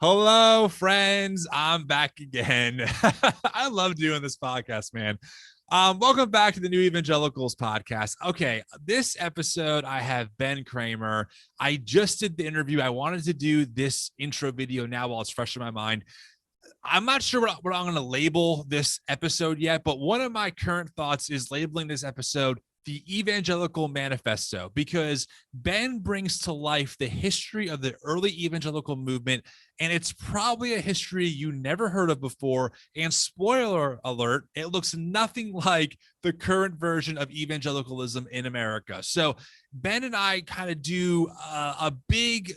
Hello, friends. I'm back again. I love doing this podcast, man. Welcome back to the New Evangelicals podcast. Okay, this episode, I have Ben Cremer. I just did the interview. I wanted to do this intro video now while it's fresh in my mind. I'm not sure what I'm going to label this episode yet, but one of my current thoughts is labeling this episode the Evangelical Manifesto, because Ben brings to life the history of the early evangelical movement, and it's probably a history you never heard of before. And spoiler alert, it looks nothing like the current version of evangelicalism in America. So Ben and I kind of do a big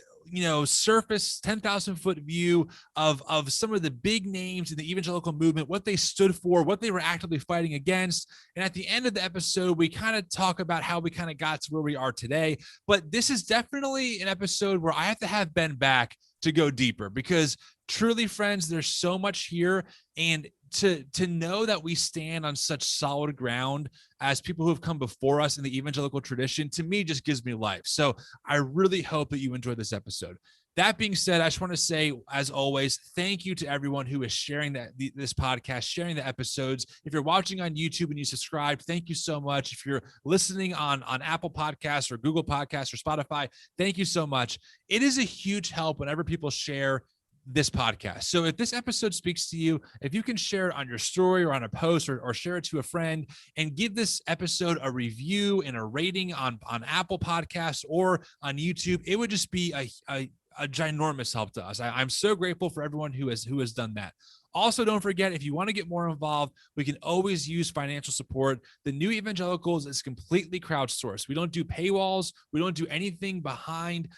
surface 10,000 foot view of some of the big names in the evangelical movement, what they stood for, what they were actively fighting against. And at the end of the episode, we kind of talk about how we kind of got to where we are today. But this is definitely an episode where I have to have Ben back to go deeper, because truly, friends, there's so much here. And to know that we stand on such solid ground as people who have come before us in the evangelical tradition, to me, just gives me life. So I really hope that you enjoyed this episode. That being said, I just want to say, as always, thank you to everyone who is sharing this podcast, sharing the episodes. If you're watching on YouTube and you subscribe, thank you so much. If you're listening on Apple Podcasts or Google Podcasts or Spotify, thank you so much. It is a huge help whenever people share this podcast. So if this episode speaks to you, if you can share it on your story or on a post, or share it to a friend, and give this episode a review and a rating on Apple Podcasts or on YouTube, it would just be a ginormous help to us. I'm so grateful for everyone who has done that. Also, don't forget, if you want to get more involved, we can always use financial support. The New Evangelicals is completely crowdsourced. We don't do paywalls. We don't do anything behind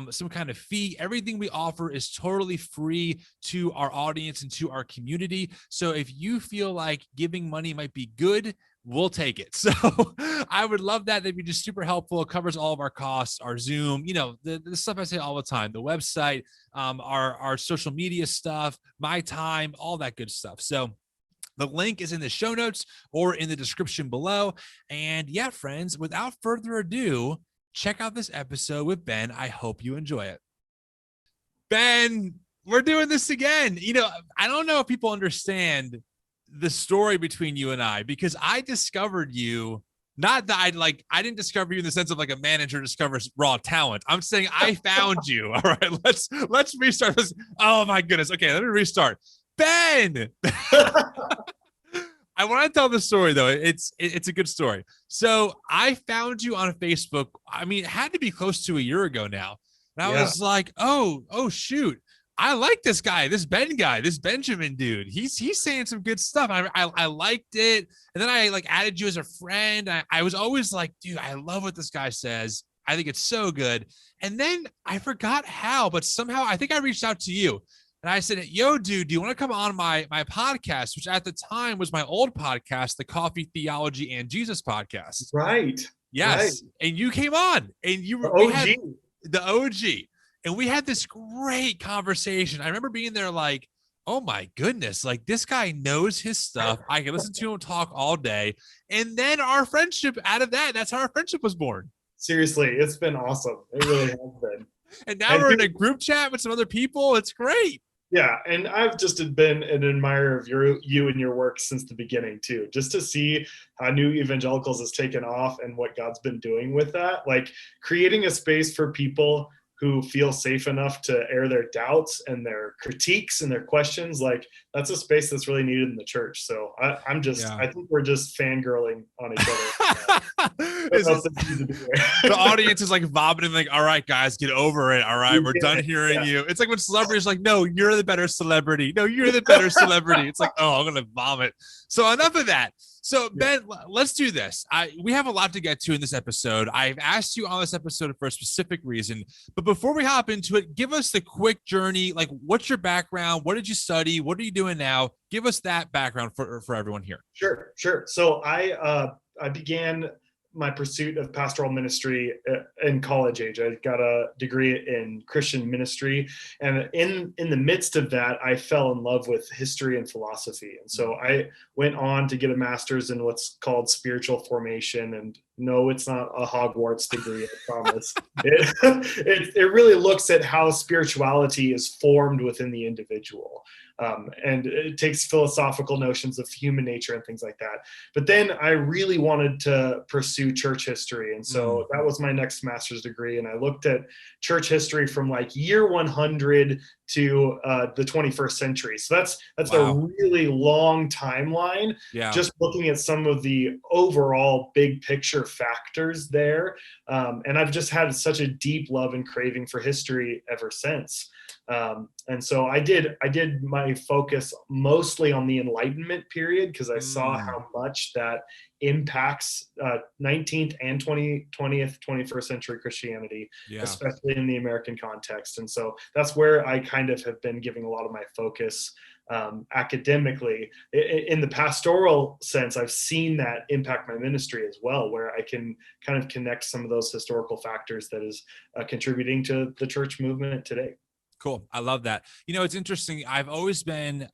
some kind of fee. Everything we offer is totally free to our audience and to our community. So if you feel like giving money might be good, we'll take it. So I would love that. That'd be just super helpful. It covers all of our costs, our Zoom, the stuff I say all the time, the website, our social media stuff, my time, all that good stuff. So the link is in the show notes or in the description below. And yeah, friends, without further ado, check out this episode with Ben. I hope you enjoy it. Ben, we're doing this again. I don't know if people understand the story between you and I, because I discovered you, not that I didn't discover you in the sense of like a manager discovers raw talent. I'm saying I found you. All right, let's restart this. Oh my goodness. Okay, let me restart. Ben, I want to tell the story though. It's a good story. So I found you on Facebook. I mean, it had to be close to a year ago now. And I was like, oh shoot, I like this guy, this Ben guy, this Benjamin dude. He's saying some good stuff. I liked it. And then I added you as a friend. I was always like, dude, I love what this guy says. I think it's so good. And then I forgot how, but somehow I think I reached out to you and I said, yo, dude, do you want to come on my podcast, which at the time was my old podcast, the Coffee, Theology, and Jesus podcast. Right. Yes. Right. And you came on and you were the OG. And we had this great conversation. I remember being there like, oh my goodness, like this guy knows his stuff. I can listen to him talk all day. And then our friendship, out of that's how our friendship was born. Seriously, it's been awesome. It really has been. And now we're in a group chat with some other people. It's great. Yeah, and I've just been an admirer of you and your work since the beginning too. Just to see how New Evangelicals has taken off and what God's been doing with that, like creating a space for people who feel safe enough to air their doubts and their critiques and their questions. Like that's a space that's really needed in the church. So I think we're just fangirling on each other. The audience is like vomiting, like, all right, guys, get over it. All right, we're done hearing you. It's like when celebrities are like, no, you're the better celebrity. No, you're the better celebrity. It's like, oh, I'm going to vomit. So enough of that. So Ben, let's do this. We have a lot to get to in this episode. I've asked you on this episode for a specific reason, but before we hop into it, give us the quick journey. Like, what's your background? What did you study? What are you doing now? Give us that background for everyone here. Sure. So I began my pursuit of pastoral ministry in college age. I got a degree in Christian ministry, and in the midst of that, I fell in love with history and philosophy. And so I went on to get a master's in what's called spiritual formation and No, it's not a Hogwarts degree, I promise. It really looks at how spirituality is formed within the individual. And it takes philosophical notions of human nature and things like that. But then I really wanted to pursue church history. And so that was my next master's degree. And I looked at church history from like year 100 to the 21st century. So that's wow. A really long timeline. Yeah. Just looking at some of the overall big picture factors there. And I've just had such a deep love and craving for history ever since. And so I did my focus mostly on the Enlightenment period because I saw how much that impacts 19th and 20th, 21st century Christianity, especially in the American context. And so that's where I kind of have been giving a lot of my focus academically. In the pastoral sense, I've seen that impact my ministry as well, where I can kind of connect some of those historical factors that is contributing to the church movement today. Cool. I love that. You know, it's interesting. I've always been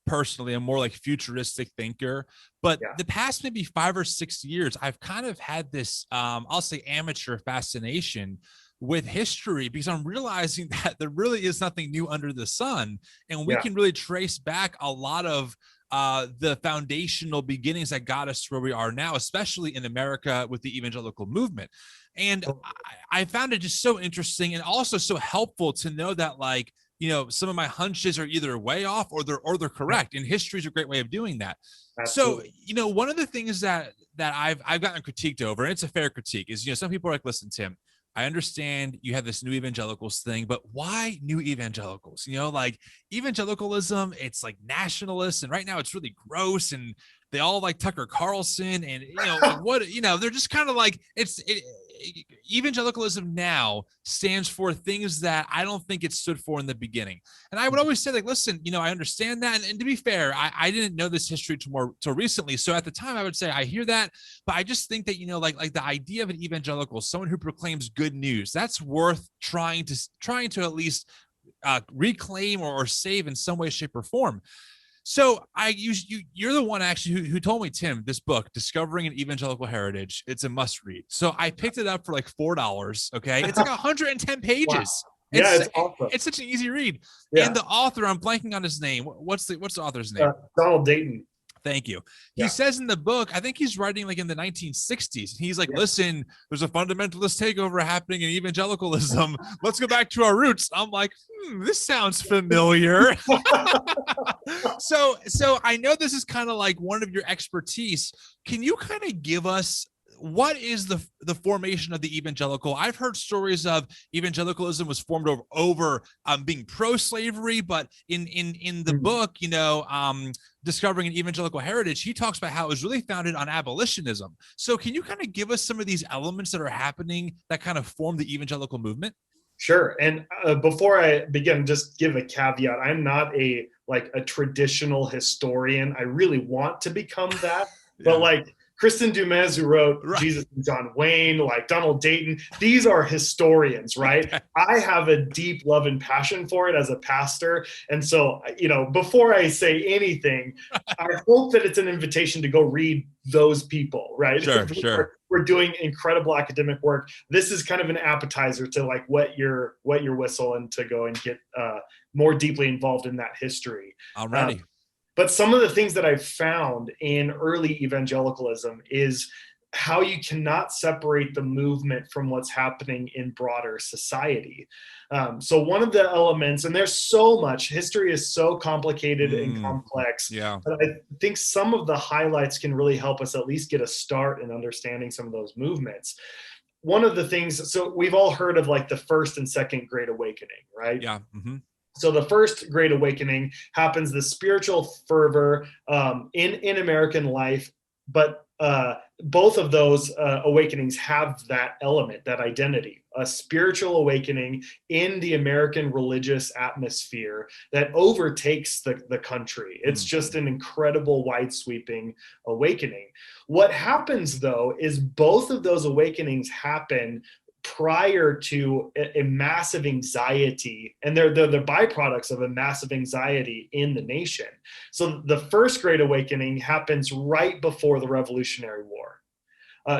personally a more like futuristic thinker, but the past maybe 5 or 6 years, I've kind of had this, I'll say amateur fascination with history because I'm realizing that there really is nothing new under the sun. And we can really trace back a lot of the foundational beginnings that got us to where we are now, especially in America with the evangelical movement. And I found it just so interesting and also so helpful to know that, like, you know, some of my hunches are either way off or they're correct. And history is a great way of doing that. Absolutely. So, you know, one of the things that I've gotten critiqued over, and it's a fair critique, is, you know, some people are like, listen, Tim, I understand you have this new evangelicals thing, but why new evangelicals? You know, like evangelicalism, it's like nationalists, and right now it's really gross, and they all like Tucker Carlson, and you know what? You know, they're just kind of like evangelicalism now stands for things that I don't think it stood for in the beginning. And I would always say, like, listen, you know, I understand that, and to be fair, I didn't know this history till recently, so at the time I would say I hear that, but I just think that, you know, like the idea of an evangelical, someone who proclaims good news, that's worth trying to at least reclaim or save in some way, shape, or form. So you're the one actually who told me, Tim, this book, Discovering an Evangelical Heritage, it's a must read. So I picked it up for like $4. Okay. It's like 110 pages. Wow. It's awesome. It's such an easy read. Yeah. And the author, I'm blanking on his name. What's the author's name? Donald Dayton. Thank you. He says in the book, I think he's writing like in the 1960s. He's like, listen, there's a fundamentalist takeover happening in evangelicalism. Let's go back to our roots. I'm like, this sounds familiar. So I know this is kind of like one of your expertise. Can you kind of give us, what is the formation of the evangelical? I've heard stories of evangelicalism was formed over being pro-slavery, but in the book, you know, Discovering an Evangelical Heritage, he talks about how it was really founded on abolitionism. So can you kind of give us some of these elements that are happening that kind of form the evangelical movement? Sure. And before I begin, just give a caveat. I'm not a traditional historian. I really want to become that, but like Kristen Dumas, who wrote Jesus and John Wayne, like Donald Dayton, these are historians, right? I have a deep love and passion for it as a pastor. And so, you know, before I say anything, I hope that it's an invitation to go read those people, right? Sure. We're doing incredible academic work. This is kind of an appetizer to like wet your whistle and to go and get more deeply involved in that history. I'm ready. But some of the things that I've found in early evangelicalism is how you cannot separate the movement from what's happening in broader society. So one of the elements, and there's so much, history is so complicated and complex, but I think some of the highlights can really help us at least get a start in understanding some of those movements. One of the things, so we've all heard of like the first and second Great Awakening, right? Yeah. Mm-hmm. So the first Great Awakening happens, the spiritual fervor in American life, but both of those awakenings have that element, that identity, a spiritual awakening in the American religious atmosphere that overtakes the country. It's just an incredible, wide-sweeping awakening. What happens, though, is both of those awakenings happen prior to a massive anxiety, and they're the byproducts of a massive anxiety in the nation. So the first Great Awakening happens right before the Revolutionary War.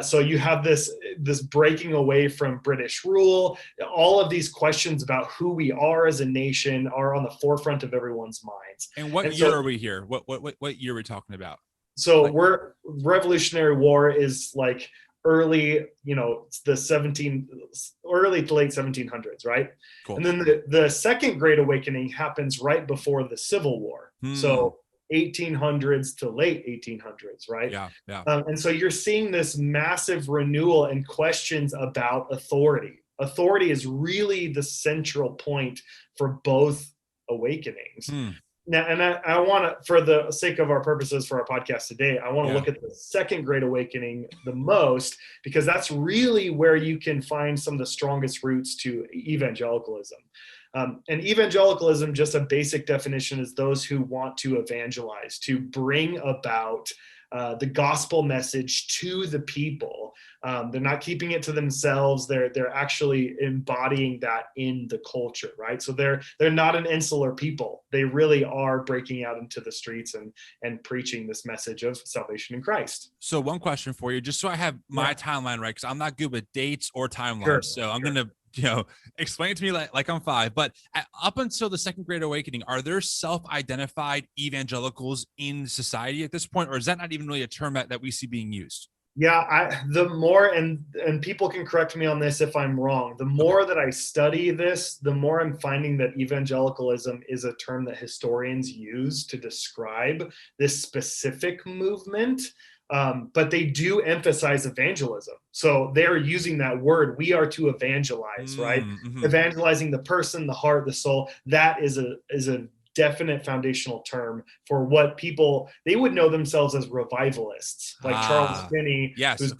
So you have this breaking away from British rule. All of these questions about who we are as a nation are on the forefront of everyone's minds. And what year are we here? What year are we talking about? So we're Revolutionary War is like early, the early to late 1700s, right? Cool. And then the Second Great Awakening happens right before the Civil War. So 1800s to late 1800s, right? Yeah. And so you're seeing this massive renewal and questions about authority. Authority is really the central point for both awakenings. Now, and I want to, for the sake of our purposes for our podcast today, I want to look at the Second Great Awakening the most, because that's really where you can find some of the strongest roots to evangelicalism. And evangelicalism, just a basic definition, is those who want to evangelize, to bring about the gospel message to the people. They're not keeping it to themselves. They're actually embodying that in the culture, right? So they're not an insular people. They really are breaking out into the streets and preaching this message of salvation in Christ. So one question for you, just so I have my timeline right, because I'm not good with dates or timelines. Sure. So I'm going to explain it to me like I'm 5, but up until the Second Great Awakening, are there self-identified evangelicals in society at this point, or is that not even really a term that we see being used? Yeah, the more, and people can correct me on this if I'm wrong, the more that I study this, the more I'm finding that evangelicalism is a term that historians use to describe this specific movement. But they do emphasize evangelism. So they're using that word, we are to evangelize, right? Evangelizing the person, the heart, the soul. That is a definite foundational term for what people, they would know themselves as revivalists, like Charles Phiney, who's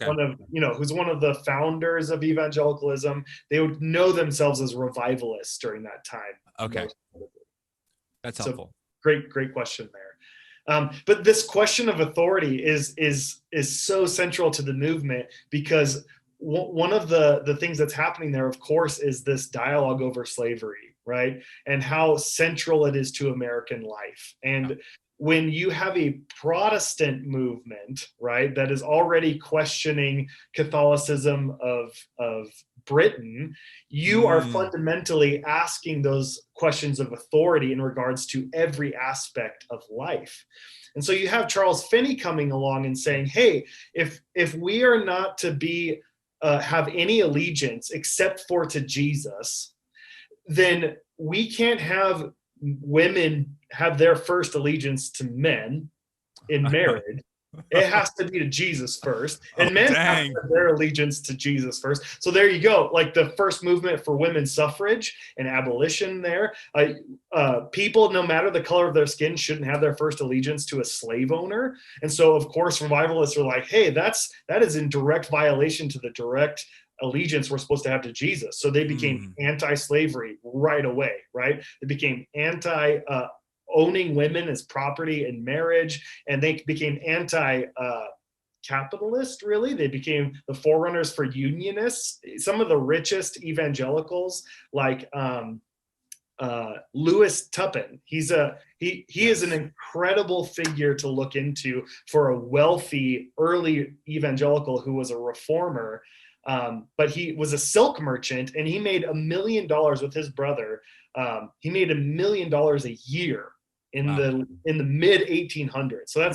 one of the founders of evangelicalism. They would know themselves as revivalists during that time. Okay. That's helpful. Great question there. But this question of authority is so central to the movement, because one of the things that's happening there, of course, is this dialogue over slavery, right? And how central it is to American life. And when you have a Protestant movement, right, that is already questioning Catholicism of Britain, you are fundamentally asking those questions of authority in regards to every aspect of life. And so you have Charles Phiney coming along and saying, hey, if we are not to be have any allegiance except for to Jesus, then we can't have women have their first allegiance to men in marriage. It has to be to Jesus first, and men have to have their allegiance to Jesus first. So there you go, like the first movement for women's suffrage and abolition there. People, no matter the color of their skin, shouldn't have their first allegiance to a slave owner. And so, of course, revivalists are like, hey, that is in direct violation to the direct allegiance we're supposed to have to Jesus. So they became anti-slavery right away, right? They became owning women as property in marriage, and they became anti-capitalist, really. They became the forerunners for unionists. Some of the richest evangelicals, like Louis Tuppen, he is an incredible figure to look into for a wealthy early evangelical who was a reformer. But he was a silk merchant, and he made $1 million with his brother. He made $1 million a year in the mid 1800s. So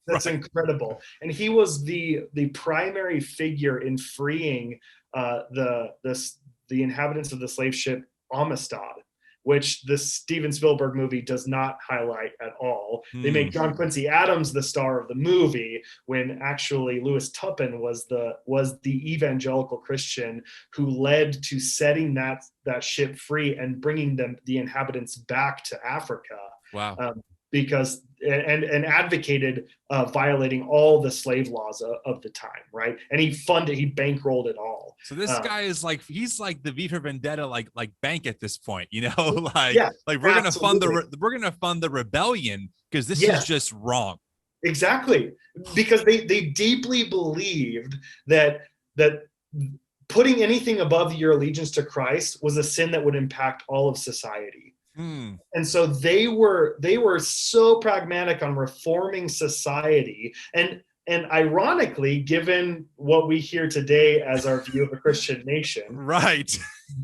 that's incredible. And he was the primary figure in freeing the inhabitants of the slave ship Amistad, which the Steven Spielberg movie does not highlight at all. They make John Quincy Adams the star of the movie, when actually Louis Tuppen was the evangelical Christian who led to setting that ship free and bringing the inhabitants back to Africa. Wow. Because and advocated violating all the slave laws of the time, right? And he bankrolled it all. So this guy is he's like the V for Vendetta, like bank at this point, we're gonna fund the rebellion because this is just wrong. Exactly, because they deeply believed that putting anything above your allegiance to Christ was a sin that would impact all of society. And so they were so pragmatic on reforming society, and And ironically, given what we hear today as our view of a Christian nation, right,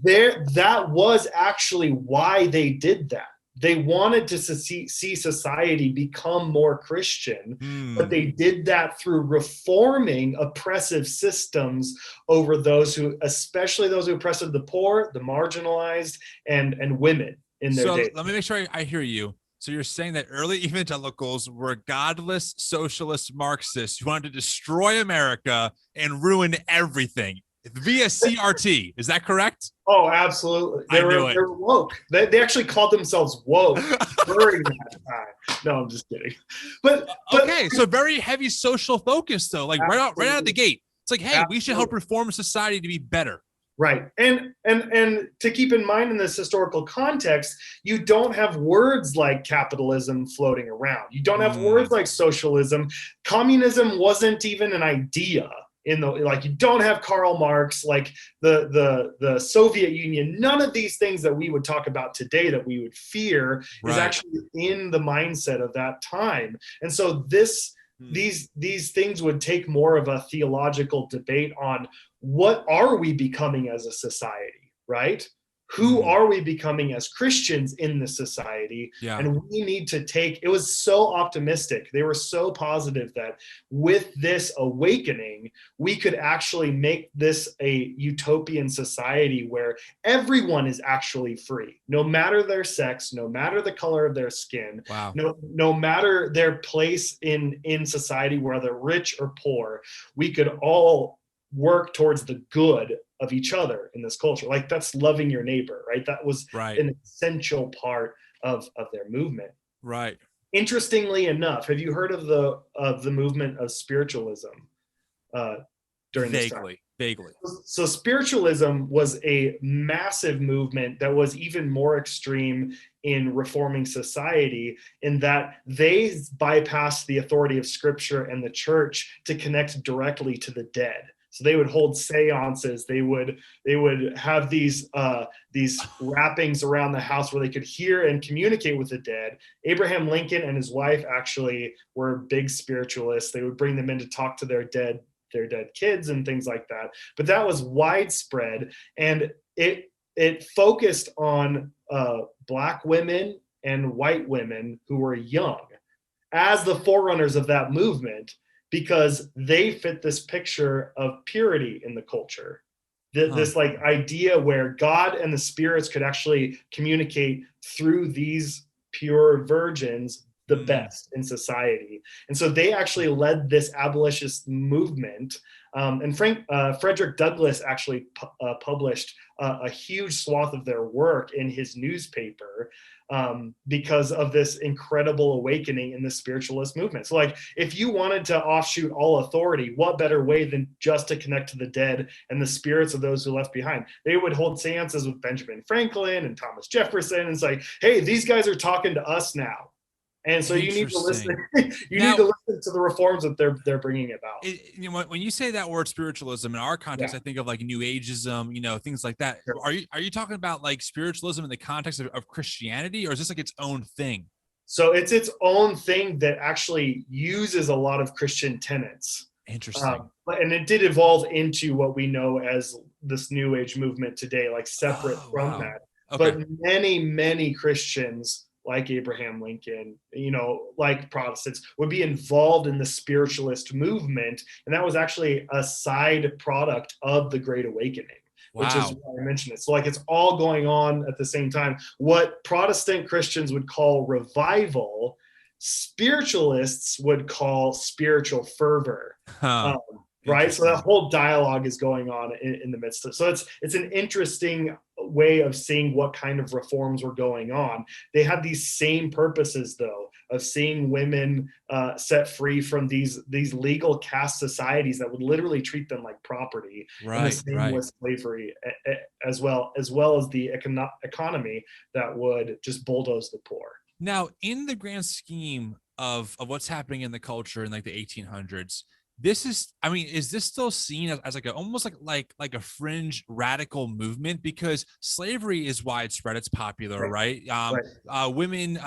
that was actually why they did that. They wanted to see society become more Christian, but they did that through reforming oppressive systems over those who, especially those who oppressed the poor, the marginalized, and women in their day. So let me make sure I hear you. So you're saying that early evangelicals were godless, socialist Marxists who wanted to destroy America and ruin everything via CRT. Is that correct? Oh, absolutely. They were woke. They actually called themselves woke during that time. No, I'm just kidding. But okay, so very heavy social focus though, like right out of the gate. It's like, hey, we should help reform society to be better. Right. And to keep in mind in this historical context, you don't have words like capitalism floating around. You don't have words like socialism. Communism wasn't even an idea. You don't have Karl Marx, like the Soviet Union. None of these things that we would talk about today that we would fear is actually in the mindset of that time. And so these things would take more of a theological debate on what are we becoming as a society, right? Who are we becoming as Christians in the society? Yeah. And we need to it was so optimistic. They were so positive that with this awakening, we could actually make this a utopian society where everyone is actually free, no matter their sex, no matter the color of their skin, no matter their place in society, whether rich or poor, we could all work towards the good of each other in this culture. Like that's loving your neighbor, right? That was an essential part of their movement. Right. Interestingly enough, have you heard of the movement of spiritualism during this time? Vaguely. So spiritualism was a massive movement that was even more extreme in reforming society, in that they bypassed the authority of Scripture and the church to connect directly to the dead. So they would hold seances. They would have these wrappings around the house where they could hear and communicate with the dead. Abraham Lincoln and his wife actually were big spiritualists. They would bring them in to talk to their dead kids and things like that. But that was widespread, and it focused on Black women and white women who were young as the forerunners of that movement, because they fit this picture of purity in the culture. This like idea where God and the spirits could actually communicate through these pure virgins the best in society. And so they actually led this abolitionist movement. And Frederick Douglass actually published a huge swath of their work in his newspaper because of this incredible awakening in the spiritualist movement. So like, if you wanted to offshoot all authority, what better way than just to connect to the dead and the spirits of those who left behind? They would hold seances with Benjamin Franklin and Thomas Jefferson. And it's like, hey, these guys are talking to us now. And so you need to listen. You need to listen to the reforms that they're bringing about. When you say that word spiritualism in our context, I think of like New Ageism, things like that. Sure. Are you talking about like spiritualism in the context of Christianity, or is this like its own thing? So it's its own thing that actually uses a lot of Christian tenets. Interesting. And it did evolve into what we know as this New Age movement today, like separate from that. Okay. But many Christians, like Abraham Lincoln, like Protestants, would be involved in the spiritualist movement. And that was actually a side product of the Great Awakening, which is why I mentioned it. So like, it's all going on at the same time. What Protestant Christians would call revival, spiritualists would call spiritual fervor. Right? So that whole dialogue is going on in the midst of it. So it's an interesting way of seeing what kind of reforms were going on. They had these same purposes, though, of seeing women set free from these legal caste societies that would literally treat them like property. And the same with slavery, as well as the economy that would just bulldoze the poor. Now, in the grand scheme of what's happening in the culture in like the 1800s, this is, I mean, is this still seen as like a almost like a fringe radical movement? Because slavery is widespread, it's popular, right? Women,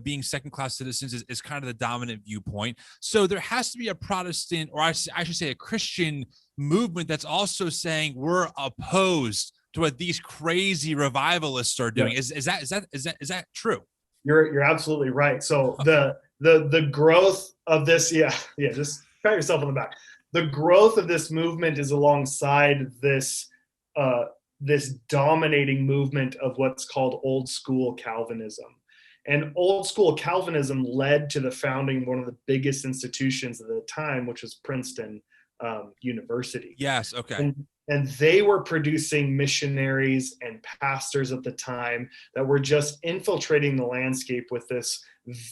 being second-class citizens is kind of the dominant viewpoint. So there has to be a Protestant, or I should say a Christian movement that's also saying we're opposed to what these crazy revivalists are doing. Is that true? You're absolutely right. So the growth of this, just pat yourself on the back. The growth of this movement is alongside this this dominating movement of what's called old school Calvinism. And old school Calvinism led to the founding of one of the biggest institutions at the time, which was Princeton University. Yes, okay. And they were producing missionaries and pastors at the time that were just infiltrating the landscape with this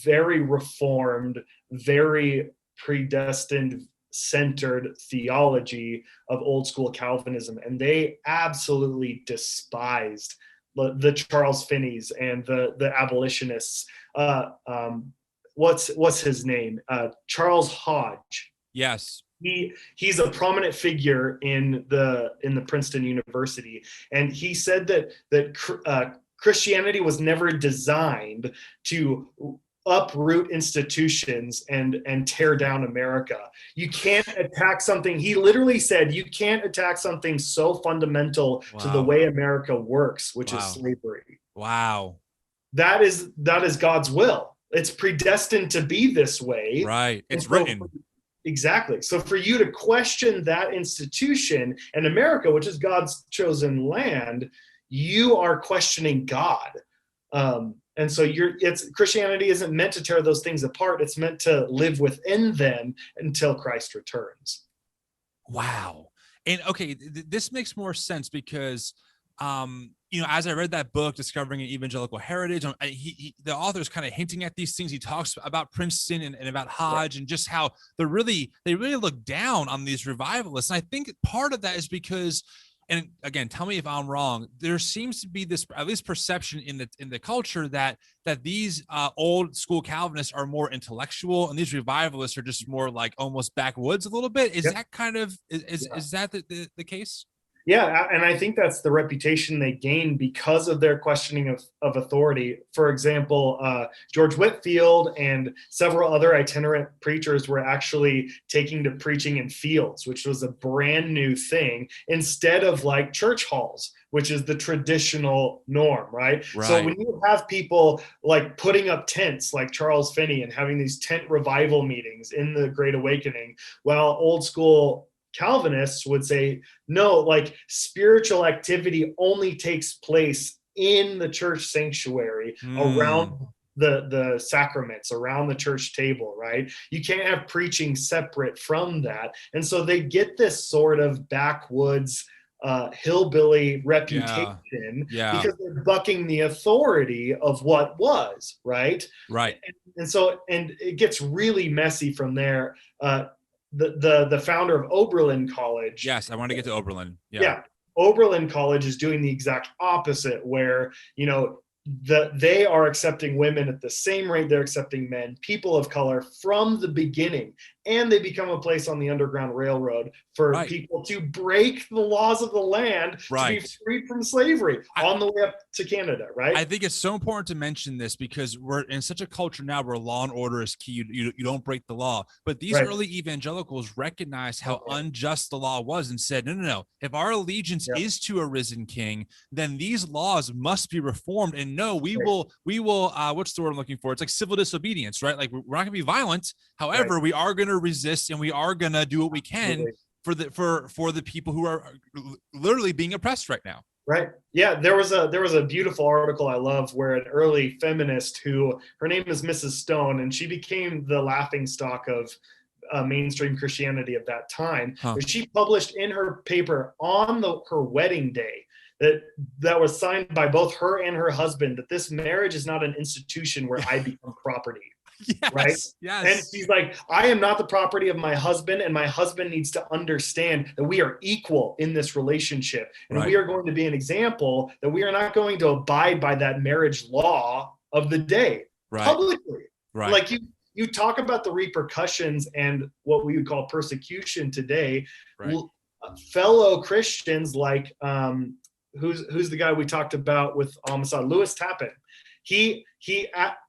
very reformed, very predestined centered theology of old school Calvinism. And they absolutely despised the Charles Phinneys and the abolitionists. What's his name? Charles Hodge. Yes. He's a prominent figure in the Princeton University, and he said that Christianity was never designed to uproot institutions and tear down America. You can't attack something. He literally said you can't attack something so fundamental to the way America works, which is slavery. Wow. That is God's will. It's predestined to be this way. Right. It's written. Exactly. So for you to question that institution and America, which is God's chosen land, you are questioning God. And so Christianity isn't meant to tear those things apart. It's meant to live within them until Christ returns. Wow. And okay, this makes more sense because, as I read that book, Discovering an Evangelical Heritage, the author is kind of hinting at these things. He talks about Princeton and about Hodge and just how they really look down on these revivalists. And I think part of that is because, and again, tell me if I'm wrong, there seems to be this, at least perception in the culture that these old school Calvinists are more intellectual and these revivalists are just more like almost backwoods a little bit. Is that kind of, is that the case? Yeah, and I think that's the reputation they gain because of their questioning of authority. For example, George Whitefield and several other itinerant preachers were actually taking to preaching in fields, which was a brand new thing, instead of like church halls, which is the traditional norm, right? So when you have people like putting up tents like Charles Phiney and having these tent revival meetings in the Great Awakening, while old school Calvinists would say, no, like spiritual activity only takes place in the church sanctuary around the sacraments, around the church table, right? You can't have preaching separate from that. And so they get this sort of backwoods hillbilly reputation because they're bucking the authority of what was, right? Right. And so it gets really messy from there. The founder of Oberlin College. Yes, I want to get to Oberlin. Yeah. Oberlin College is doing the exact opposite, where, they are accepting women at the same rate they're accepting men, people of color from the beginning. And they become a place on the Underground Railroad for people to break the laws of the land to be freed from slavery on the way up to Canada, right? I think it's so important to mention this because we're in such a culture now where law and order is key. You don't break the law. But these early evangelicals recognized how unjust the law was and said, no. If our allegiance is to a risen king, then these laws must be reformed. And no, we will, what's the word I'm looking for? It's like civil disobedience, right? Like we're not gonna be violent. However, we are going to resist and we are going to do what we can for the people who are literally being oppressed right now. Right. Yeah. There was a beautiful article I love where an early feminist her name is Mrs. Stone, and she became the laughingstock of mainstream Christianity of that time. But she published in her paper on her wedding day that was signed by both her and her husband that this marriage is not an institution where I become property. Yes, right? Yes. And she's like, I am not the property of my husband, and my husband needs to understand that we are equal in this relationship. And we are going to be an example that we are not going to abide by that marriage law of the day publicly. Right. Like you talk about the repercussions and what we would call persecution today. Right. Fellow Christians like who's the guy we talked about with Amistad, Louis Tappan. He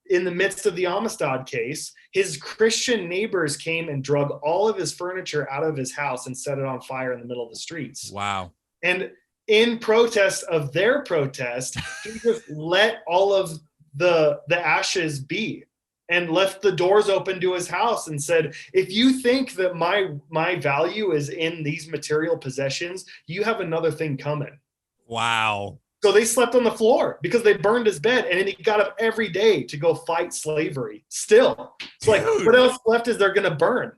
in the midst of the Amistad case, his Christian neighbors came and drug all of his furniture out of his house and set it on fire in the middle of the streets. Wow. And in protest of their protest, he just let all of the ashes be and left the doors open to his house and said, if you think that my value is in these material possessions, you have another thing coming. Wow. So they slept on the floor because they burned his bed, and then he got up every day to go fight slavery. Still, it's like, what else left is there going to burn?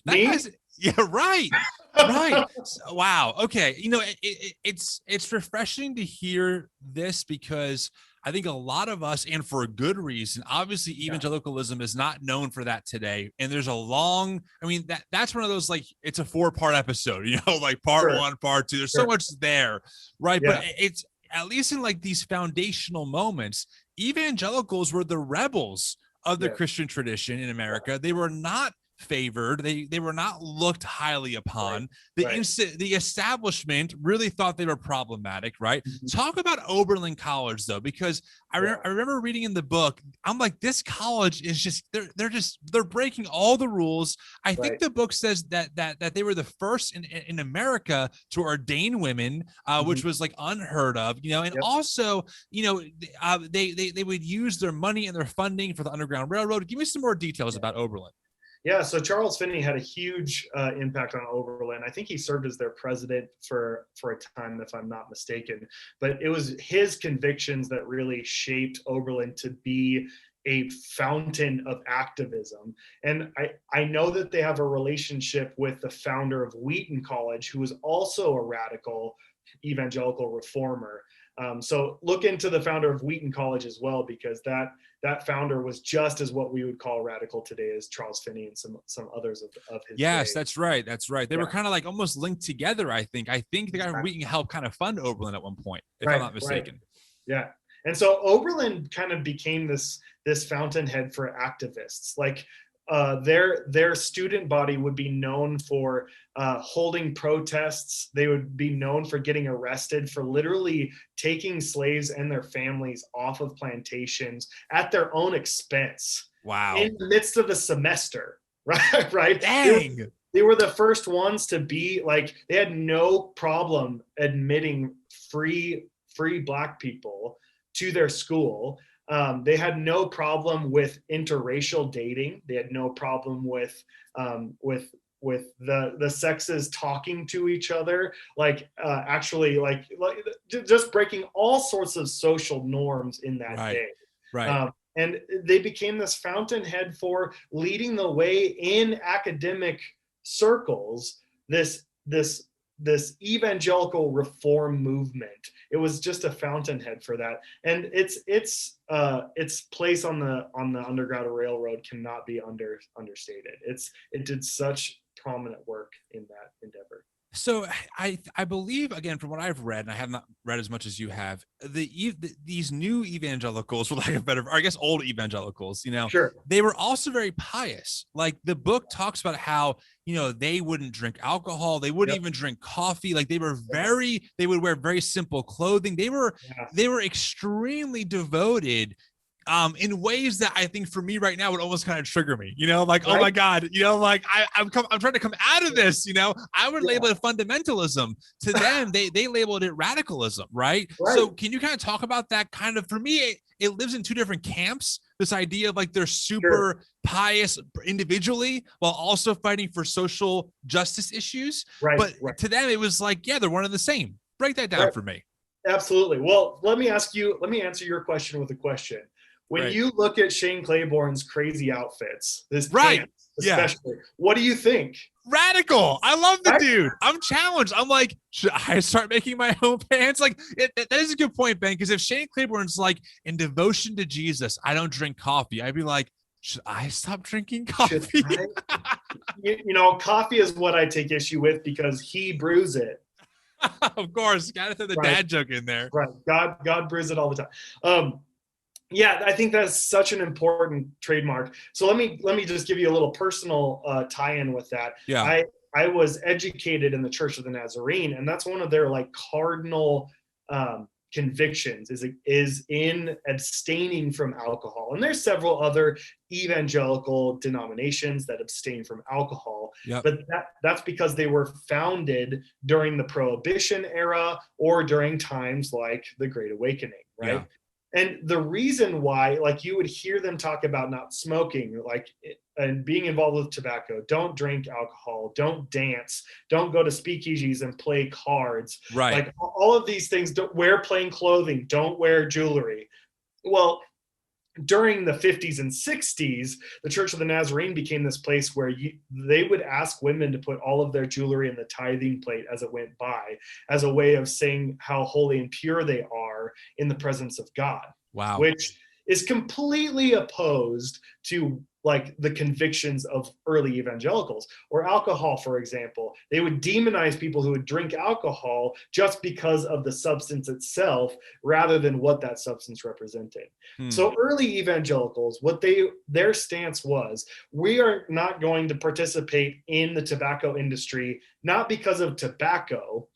Me? Yeah, right. Right. Wow. Okay. You know, it's refreshing to hear this, because I think a lot of us, and for a good reason, obviously evangelicalism is not known for that today. And there's that's one of those, like, it's a 4-part episode, you know, like part 1, part 2, there's so much there. Right. Yeah. But it's, at least in like these foundational moments, evangelicals were the rebels of the Christian tradition in America. They were not favored. They were not looked highly upon. The establishment really thought they were problematic, right? Talk about Oberlin College, though, because I remember reading in the book, I'm like, this college is just, they're breaking all the rules. I think the book says that they were the first in America to ordain women, which was like unheard of, you know, and also, you know, they would use their money and their funding for the Underground Railroad. Give me some more details about Oberlin. Yeah, so Charles Phiney had a huge impact on Oberlin. I think he served as their president for a time, if I'm not mistaken. But it was his convictions that really shaped Oberlin to be a fountain of activism. And I know that they have a relationship with the founder of Wheaton College, who was also a radical evangelical reformer. So look into the founder of Wheaton College as well, because that founder was just as what we would call radical today as Charles Phiney and some others of his Yes, day. That's right. They were kind of like almost linked together, I think. I think the guy from Wheaton helped kind of fund Oberlin at one point, if I'm not mistaken. Yeah. And so Oberlin kind of became this fountainhead for activists. Like their student body would be known for holding protests. They would be known for getting arrested for literally taking slaves and their families off of plantations at their own expense. Wow. In the midst of the semester, right? Dang. They were the first ones to be like, they had no problem admitting free Black people to their school. They had no problem with interracial dating. They had no problem with the sexes talking to each other, actually just breaking all sorts of social norms in that day. Right. And they became this fountainhead for leading the way in academic circles, this evangelical reform movement. It was just a fountainhead for that, and its place on the Underground Railroad cannot be understated. It did such prominent work in that endeavor. So I believe, again, from what I've read, and I have not read as much as you have, these new evangelicals, for lack of a better, or I guess old evangelicals, you know, they were also very pious. Like the book talks about how, you know, they wouldn't drink alcohol, they wouldn't even drink coffee. Like they would wear very simple clothing. They were extremely devoted. In ways that I think for me right now would almost kind of trigger me, you know, like, oh my God, you know, like I'm trying to come out of this, you know, I would label it fundamentalism. To them, they labeled it radicalism, right? So can you kind of talk about that? Kind of, for me, it lives in two different camps. This idea of like they're super pious individually while also fighting for social justice issues. But to them, it was like, they're one and the same. Break that down for me. Absolutely. Well, let me answer your question with a question. When you look at Shane Claiborne's crazy outfits, this pants especially, what do you think? Radical. I love the dude. I'm challenged. I'm like, should I start making my own pants? Like, that is a good point, Ben, because if Shane Claiborne's like, in devotion to Jesus, I don't drink coffee, I'd be like, should I stop drinking coffee? You know, coffee is what I take issue with because he brews it. Of course. Got to throw the dad joke in there. Right. God brews it all the time. Yeah, I think that's such an important trademark. So let me just give you a little personal tie-in with that. Yeah. I was educated in the Church of the Nazarene, and that's one of their like cardinal convictions is in abstaining from alcohol. And there's several other evangelical denominations that abstain from alcohol, Yep. but that's because they were founded during the Prohibition era or during times like the Great Awakening, right? Yeah. And the reason why, like, you would hear them talk about not smoking, like, and being involved with tobacco, don't drink alcohol, don't dance, don't go to speakeasies and play cards, Right. like all of these things, don't wear plain clothing, don't wear jewelry. Well, during the 50s and 60s, the Church of the Nazarene became this place where they would ask women to put all of their jewelry in the tithing plate as it went by, as a way of saying how holy and pure they are in the presence of God. Wow. Which is completely opposed to like the convictions of early evangelicals. Or alcohol, for example. They would demonize people who would drink alcohol just because of the substance itself rather than what that substance represented. So early evangelicals, their stance was, we are not going to participate in the tobacco industry, not because of tobacco,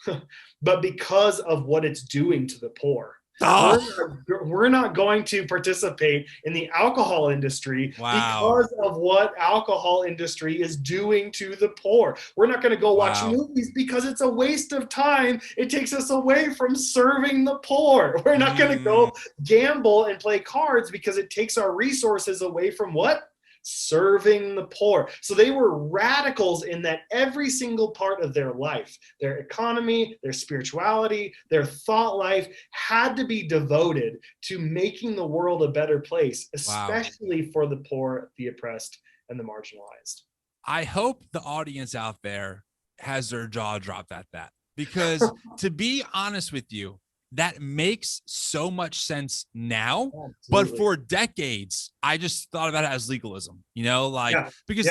but because of what it's doing to the poor. We're not going to participate in the alcohol industry because of what alcohol industry is doing to the poor. We're not going to go watch movies because it's a waste of time. It takes us away from serving the poor. We're not going to go gamble and play cards because it takes our resources away from what? Serving the poor. So they were radicals in that every single part of their life, their economy, their spirituality, their thought life had to be devoted to making the world a better place, especially for the poor, the oppressed, and the marginalized. I hope the audience out there has their jaw dropped at that, because to be honest with you, that makes so much sense now. Absolutely. But for decades, I just thought about it as legalism, because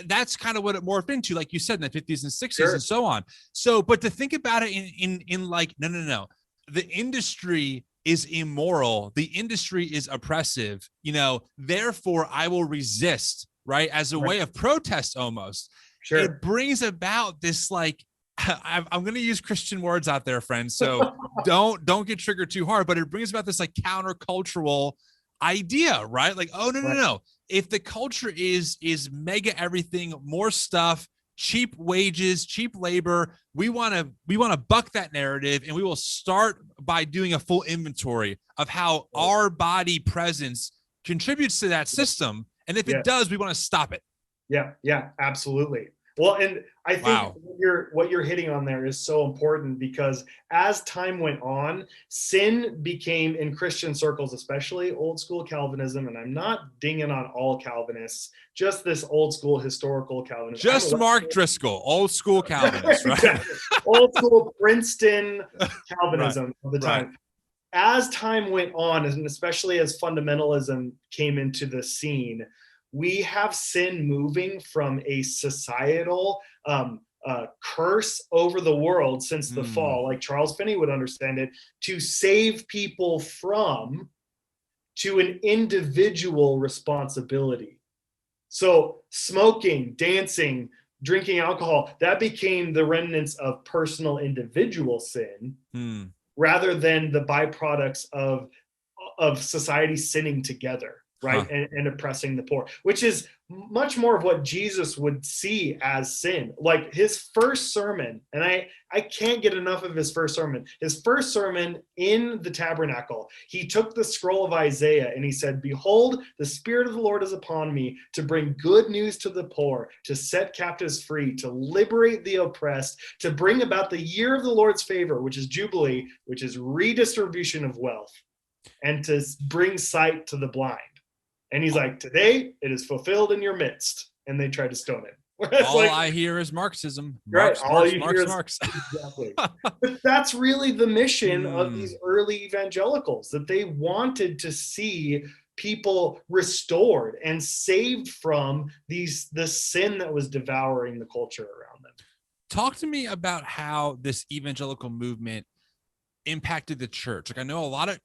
that's kind of what it morphed into, like you said, in the 50s and 60s and so on. So, but to think about it in like, no, the industry is immoral. The industry is oppressive, therefore I will resist, right? As a way of protest almost. It brings about this like, I'm going to use Christian words out there, friends. So don't get triggered too hard, but it brings about this like countercultural idea, right? Like, oh, no. If the culture is mega everything, more stuff, cheap wages, cheap labor, we want to buck that narrative, and we will start by doing a full inventory of how our body presence contributes to that system. And if it does, we want to stop it. Yeah, absolutely. Well, and I think what you're hitting on there is so important, because as time went on, sin became, in Christian circles, especially old school Calvinism, and I'm not dinging on all Calvinists, just this old school historical Calvinism. Just Mark Driscoll, old school Calvinist, right? Exactly. Old school Princeton Calvinism of the time. As time went on, and especially as fundamentalism came into the scene, we have sin moving from a societal curse over the world since the fall, like Charles Phiney would understand it, to save people from, to an individual responsibility. So smoking, dancing, drinking alcohol, that became the remnants of personal individual sin rather than the byproducts of society sinning together. Right. And oppressing the poor, which is much more of what Jesus would see as sin. Like his first sermon, and I can't get enough of his first sermon. His first sermon in the tabernacle, he took the scroll of Isaiah and he said, "Behold, the Spirit of the Lord is upon me to bring good news to the poor, to set captives free, to liberate the oppressed, to bring about the year of the Lord's favor," which is Jubilee, which is redistribution of wealth, and to bring sight to the blind. And he's like, "Today it is fulfilled in your midst." And they tried to stone him. All I hear is Marxism. Marx. Exactly. But that's really the mission of these early evangelicals, that they wanted to see people restored and saved from the sin that was devouring the culture around them. Talk to me about how this evangelical movement impacted the church. Like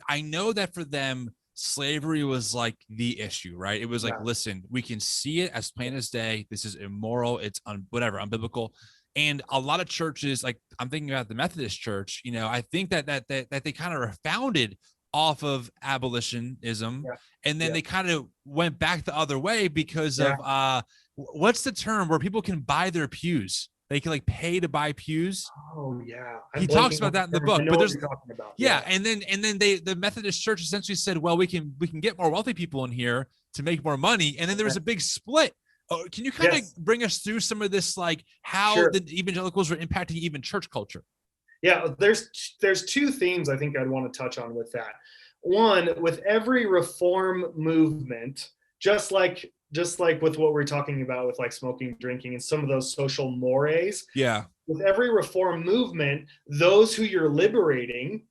I know that for them, slavery was like the issue, right? It was like, Yeah. listen, we can see it as plain as day. This is immoral. It's whatever, unbiblical. And a lot of churches, like I'm thinking about the Methodist Church, I think that they kind of are founded off of abolitionism, Yeah. and then Yeah. they kind of went back the other way because Yeah. of what's the term where people can buy their pews? They can like pay to buy pews. Oh yeah. He talks about that in the book, I know but what there's you're talking about. yeah, and then the Methodist Church essentially said, well, we can get more wealthy people in here to make more money, and then there was a big split. Oh, can you kind of bring us through some of this, like how the evangelicals were impacting even church culture? Yeah, there's two themes I think I'd want to touch on with that. One, with every reform movement, just like with what we're talking about with like smoking, drinking, and some of those social mores. Yeah. With every reform movement, those who you're liberating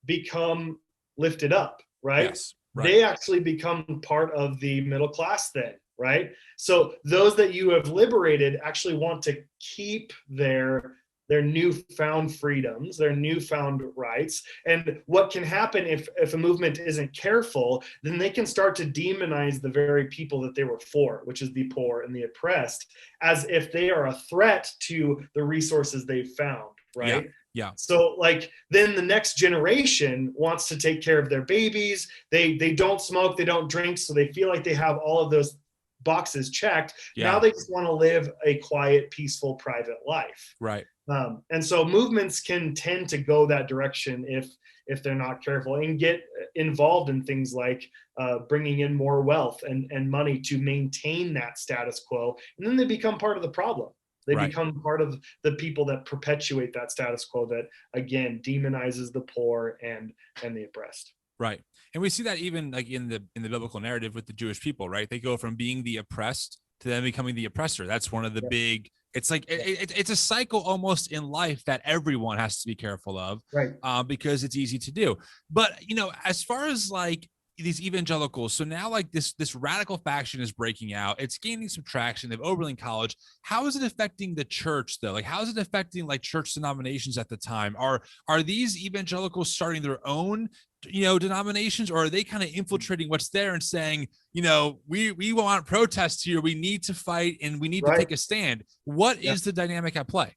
become lifted up, right? Yes. Right. They actually become part of the middle class then, right? So those that you have liberated actually want to keep their newfound freedoms, their newfound rights. And what can happen if a movement isn't careful, then they can start to demonize the very people that they were for, which is the poor and the oppressed, as if they are a threat to the resources they've found, right? Yeah. So like then the next generation wants to take care of their babies. They don't smoke, they don't drink, so they feel like they have all of those boxes checked. Yeah. Now they just want to live a quiet, peaceful, private life. Right. And so movements can tend to go that direction if they're not careful and get involved in things like bringing in more wealth and money to maintain that status quo. And then they become part of the problem. They become part of the people that perpetuate that status quo that, again, demonizes the poor and the oppressed. Right. And we see that even like in the biblical narrative with the Jewish people, right? They go from being the oppressed to then becoming the oppressor. That's one of the big, it's like, it's a cycle almost in life that everyone has to be careful of, right? Because it's easy to do. But, as far as like these evangelicals, so now like this radical faction is breaking out. It's gaining some traction. They have Oberlin College. How is it affecting the church though? Like, how is it affecting like church denominations at the time? Are these evangelicals starting their own denominations, or are they kind of infiltrating what's there and saying, we want protests here, we need to fight, and we need to take a stand? What is the dynamic at play?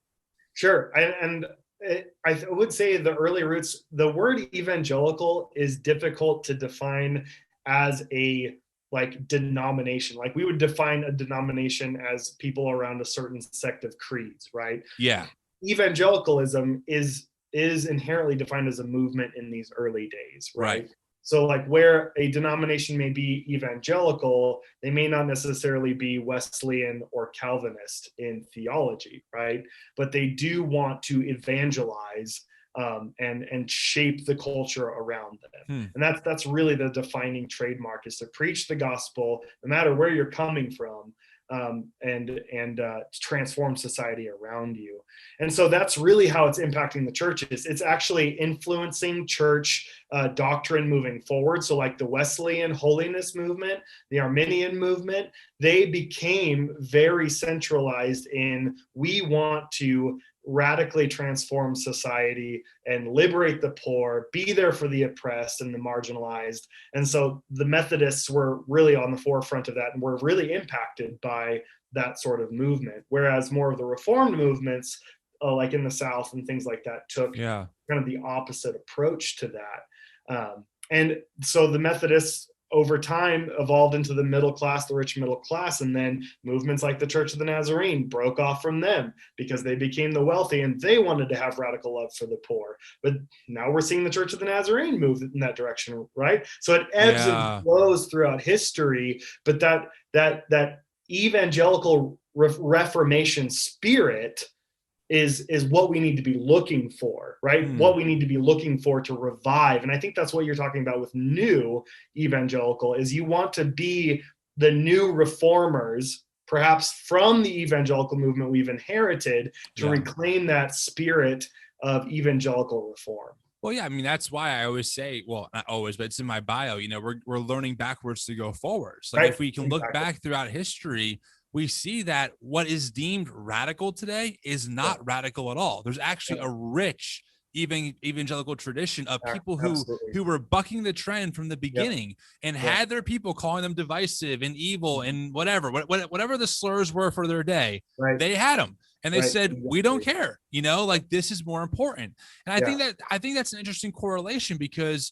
Sure. I would say the early roots, the word evangelical is difficult to define as a like denomination. Like we would define a denomination as people around a certain sect of creeds, right? Yeah. Evangelicalism is inherently defined as a movement in these early days, right? So like where a denomination may be evangelical, they may not necessarily be Wesleyan or Calvinist in theology, right? But they do want to evangelize and shape the culture around them. And that's really the defining trademark, is to preach the gospel no matter where you're coming from, and transform society around you. And so that's really how it's impacting the churches. It's actually influencing church doctrine moving forward. So like the Wesleyan holiness movement, the Arminian movement, they became very centralized in, we want to radically transform society and liberate the poor, be there for the oppressed and the marginalized. And so the Methodists were really on the forefront of that and were really impacted by that sort of movement. Whereas more of the Reformed movements, like in the South and things like that, took kind of the opposite approach to that. And so the Methodists over time evolved into the middle class, the rich middle class, and then movements like the Church of the Nazarene broke off from them because they became the wealthy and they wanted to have radical love for the poor. But now we're seeing the Church of the Nazarene move in that direction, right? So it ebbs and flows throughout history, but that evangelical Reformation spirit is what we need to be looking for, right? What we need to be looking for to revive. And I think that's what you're talking about with new evangelical, is you want to be the new reformers, perhaps from the evangelical movement we've inherited, to reclaim that spirit of evangelical reform. Well, yeah, I mean, that's why I always say, well, not always, but it's in my bio, we're learning backwards to go forwards. Like if we can look back throughout history, we see that what is deemed radical today is not radical at all. There's actually a rich evangelical tradition of people Absolutely. who were bucking the trend from the beginning and had their people calling them divisive and evil and whatever the slurs were for their day. Right. They had them. And they said, Exactly. we don't care, like this is more important. And I think that's an interesting correlation because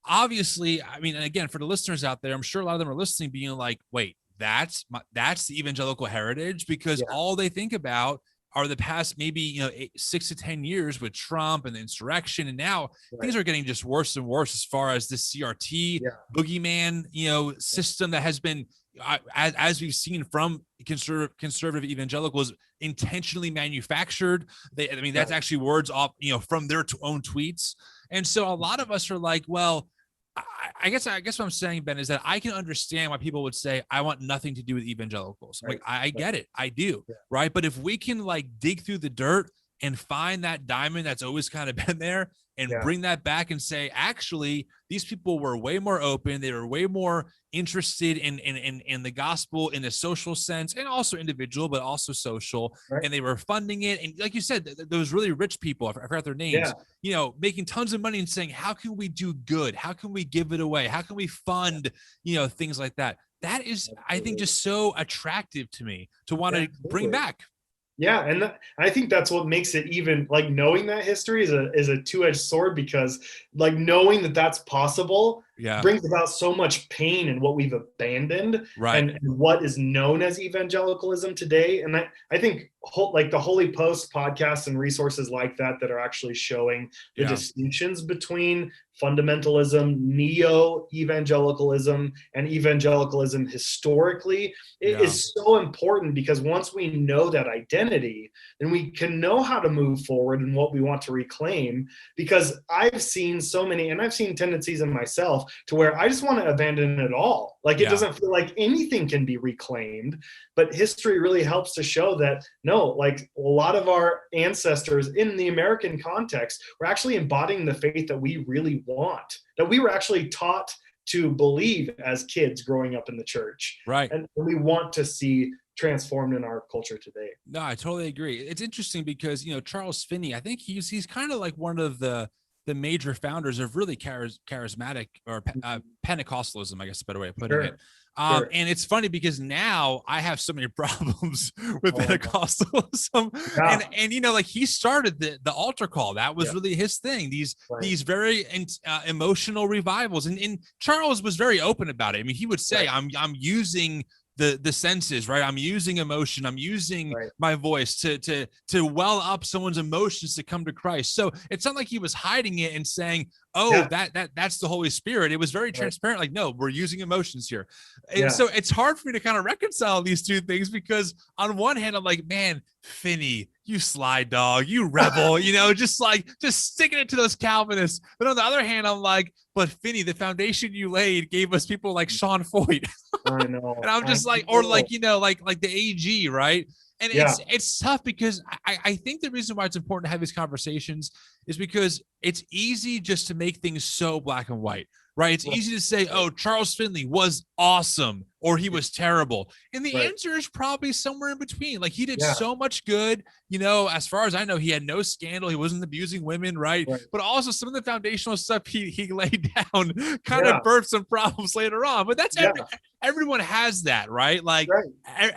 obviously, I mean, and again, for the listeners out there, I'm sure a lot of them are listening being like, wait, that's the evangelical heritage, because all they think about are the past maybe 6 to 10 years with Trump and the insurrection, and now things are getting just worse and worse as far as the CRT boogeyman system that has been as we've seen from conservative evangelicals intentionally manufactured. That's actually words off from their own tweets. And so a lot of us are like, well, I guess what I'm saying, Ben, is that I can understand why people would say, I want nothing to do with evangelicals. Like, I get it. I do. Right. But if we can dig through the dirt and find that diamond that's always kind of been there and bring that back and say, actually, these people were way more open. They were way more interested in the gospel in a social sense, and also individual, but also social. And they were funding it. And like you said, those really rich people, I forgot their names, making tons of money and saying, how can we do good? How can we give it away? How can we fund, things like that? That is, I think, just so attractive to me to want to bring back. Yeah, and I think that's what makes it even knowing that history is a two-edged sword, because knowing that that's possible brings about so much pain in what we've abandoned and what is known as evangelicalism today. And I think the Holy Post podcasts and resources like that are actually showing the distinctions between fundamentalism, neo-evangelicalism, and evangelicalism historically is so important, because once we know that identity, then we can know how to move forward and what we want to reclaim. Because I've seen so many, and I've seen tendencies in myself to where I just want to abandon it all. It doesn't feel like anything can be reclaimed. But history really helps to show that no, a lot of our ancestors in the American context were actually embodying the faith that we really want, that we were actually taught to believe as kids growing up in the church. Right. And we want to see transformed in our culture today. No, I totally agree. It's interesting because, Charles Phiney, I think he's kind of like one of the major founders of really charismatic or Pentecostalism, I guess is a better way of putting it. And it's funny because now I have so many problems with Pentecostalism, and he started the altar call. That was really his thing. These very emotional revivals, and Charles was very open about it. I mean, he would say, "I'm using the senses, right? I'm using emotion. I'm using my voice to well up someone's emotions to come to Christ." So it's not like he was hiding it and saying, "Oh, that's the Holy Spirit." It was very transparent. Like, no, we're using emotions here. And so it's hard for me to kind of reconcile these two things, because on one hand, I'm like, man, Finney, you sly dog, you rebel, just sticking it to those Calvinists. But on the other hand, I'm like, but Finney, the foundation you laid gave us people like Sean Foyt. I know. And I'm just like the AG, right? And it's tough, because I think the reason why it's important to have these conversations is because it's easy just to make things so black and white, right? It's easy to say, oh, Charles Phiney was awesome or he was terrible. And the answer is probably somewhere in between. Like, he did so much good, as far as I know, he had no scandal. He wasn't abusing women, right? But also some of the foundational stuff he laid down kind of birthed some problems later on. But that's everyone has that, right?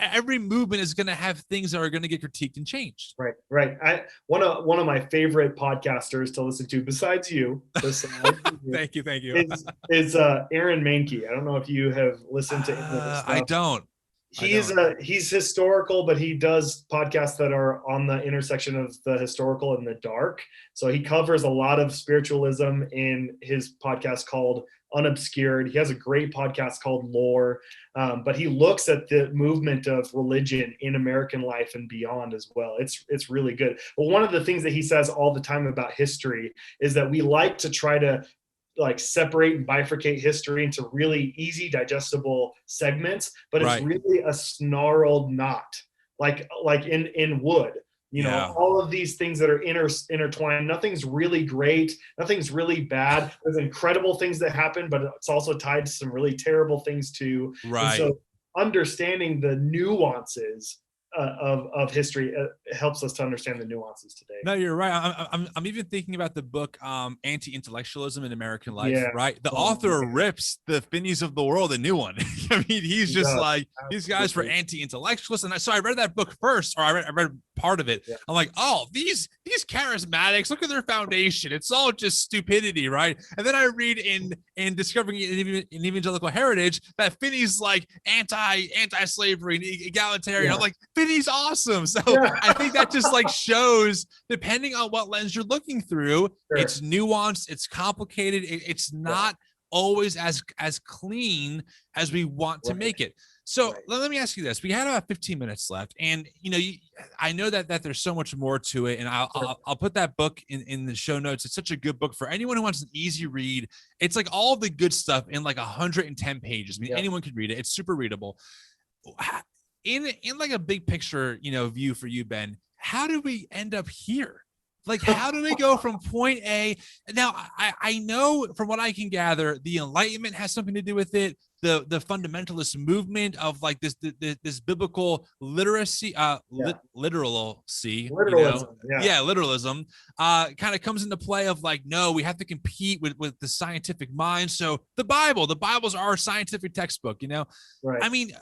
Every movement is going to have things that are going to get critiqued and changed. Right. One of my favorite podcasters to listen to, besides you, thank you, is Aaron Mahnke. I don't know if you have listened to him. I don't. He's historical, but he does podcasts that are on the intersection of the historical and the dark. So he covers a lot of spiritualism in his podcast called Unobscured. He has a great podcast called Lore, but he looks at the movement of religion in American life and beyond as well. It's really good. But one of the things that he says all the time about history is that we like to try to separate and bifurcate history into really easy digestible segments, but it's really a snarled knot, like in wood. All of these things that are intertwined. Nothing's really great. Nothing's really bad. There's incredible things that happen, but it's also tied to some really terrible things too. Right. And so understanding the nuances of history helps us to understand the nuances today. No, you're right. I'm even thinking about the book Anti-Intellectualism in American Life, Yeah. right? The author rips the Finneys of the world a new one. I mean, he's just like, these guys were anti-intellectualists. And so I read that book first, or I read part of it. Yeah. I'm like, oh, these charismatics, look at their foundation. It's all just stupidity, right? And then I read in Discovering in Evangelical Heritage that Finney's like anti-slavery and egalitarian. Yeah. I'm like, Finney's awesome. So I think that just like shows, depending on what lens you're looking through, it's nuanced, it's complicated, it's not always as clean as we want to make it. So let me ask you this. We had about 15 minutes left, and I know that there's so much more to it, and I'll put that book in the show notes. It's such a good book for anyone who wants an easy read. It's like all the good stuff in like 110 pages. I mean, anyone can read it. It's super readable. In like a big picture, view for you, Ben, how did we end up here? Like, how do we go from point A? Now, I know from what I can gather, the Enlightenment has something to do with it. The fundamentalist movement of like this biblical literacy, literalism, literalism, kind of comes into play of like, no, we have to compete with the scientific mind. So the Bible's our scientific textbook, Right. I mean,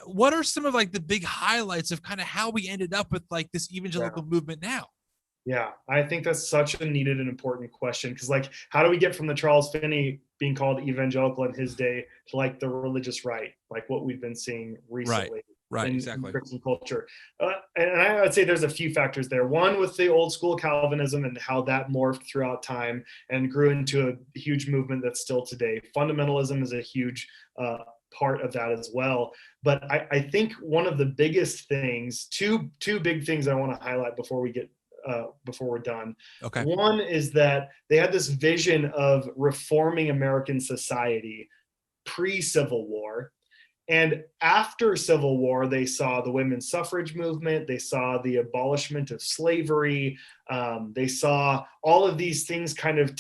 what are some of like the big highlights of kind of how we ended up with like this evangelical movement now? Yeah, I think that's such a needed and important question, because like, how do we get from the Charles Phiney being called evangelical in his day to like the religious right, like what we've been seeing recently in Christian culture? And I would say there's a few factors there. One, with the old school Calvinism and how that morphed throughout time and grew into a huge movement that's still today. Fundamentalism is a huge part of that as well. But I think one of the biggest things, two big things I want to highlight before we're done. Okay. One is that they had this vision of reforming American society pre-Civil War. And after Civil War, they saw the women's suffrage movement. They saw the abolishment of slavery. They saw all of these things kind of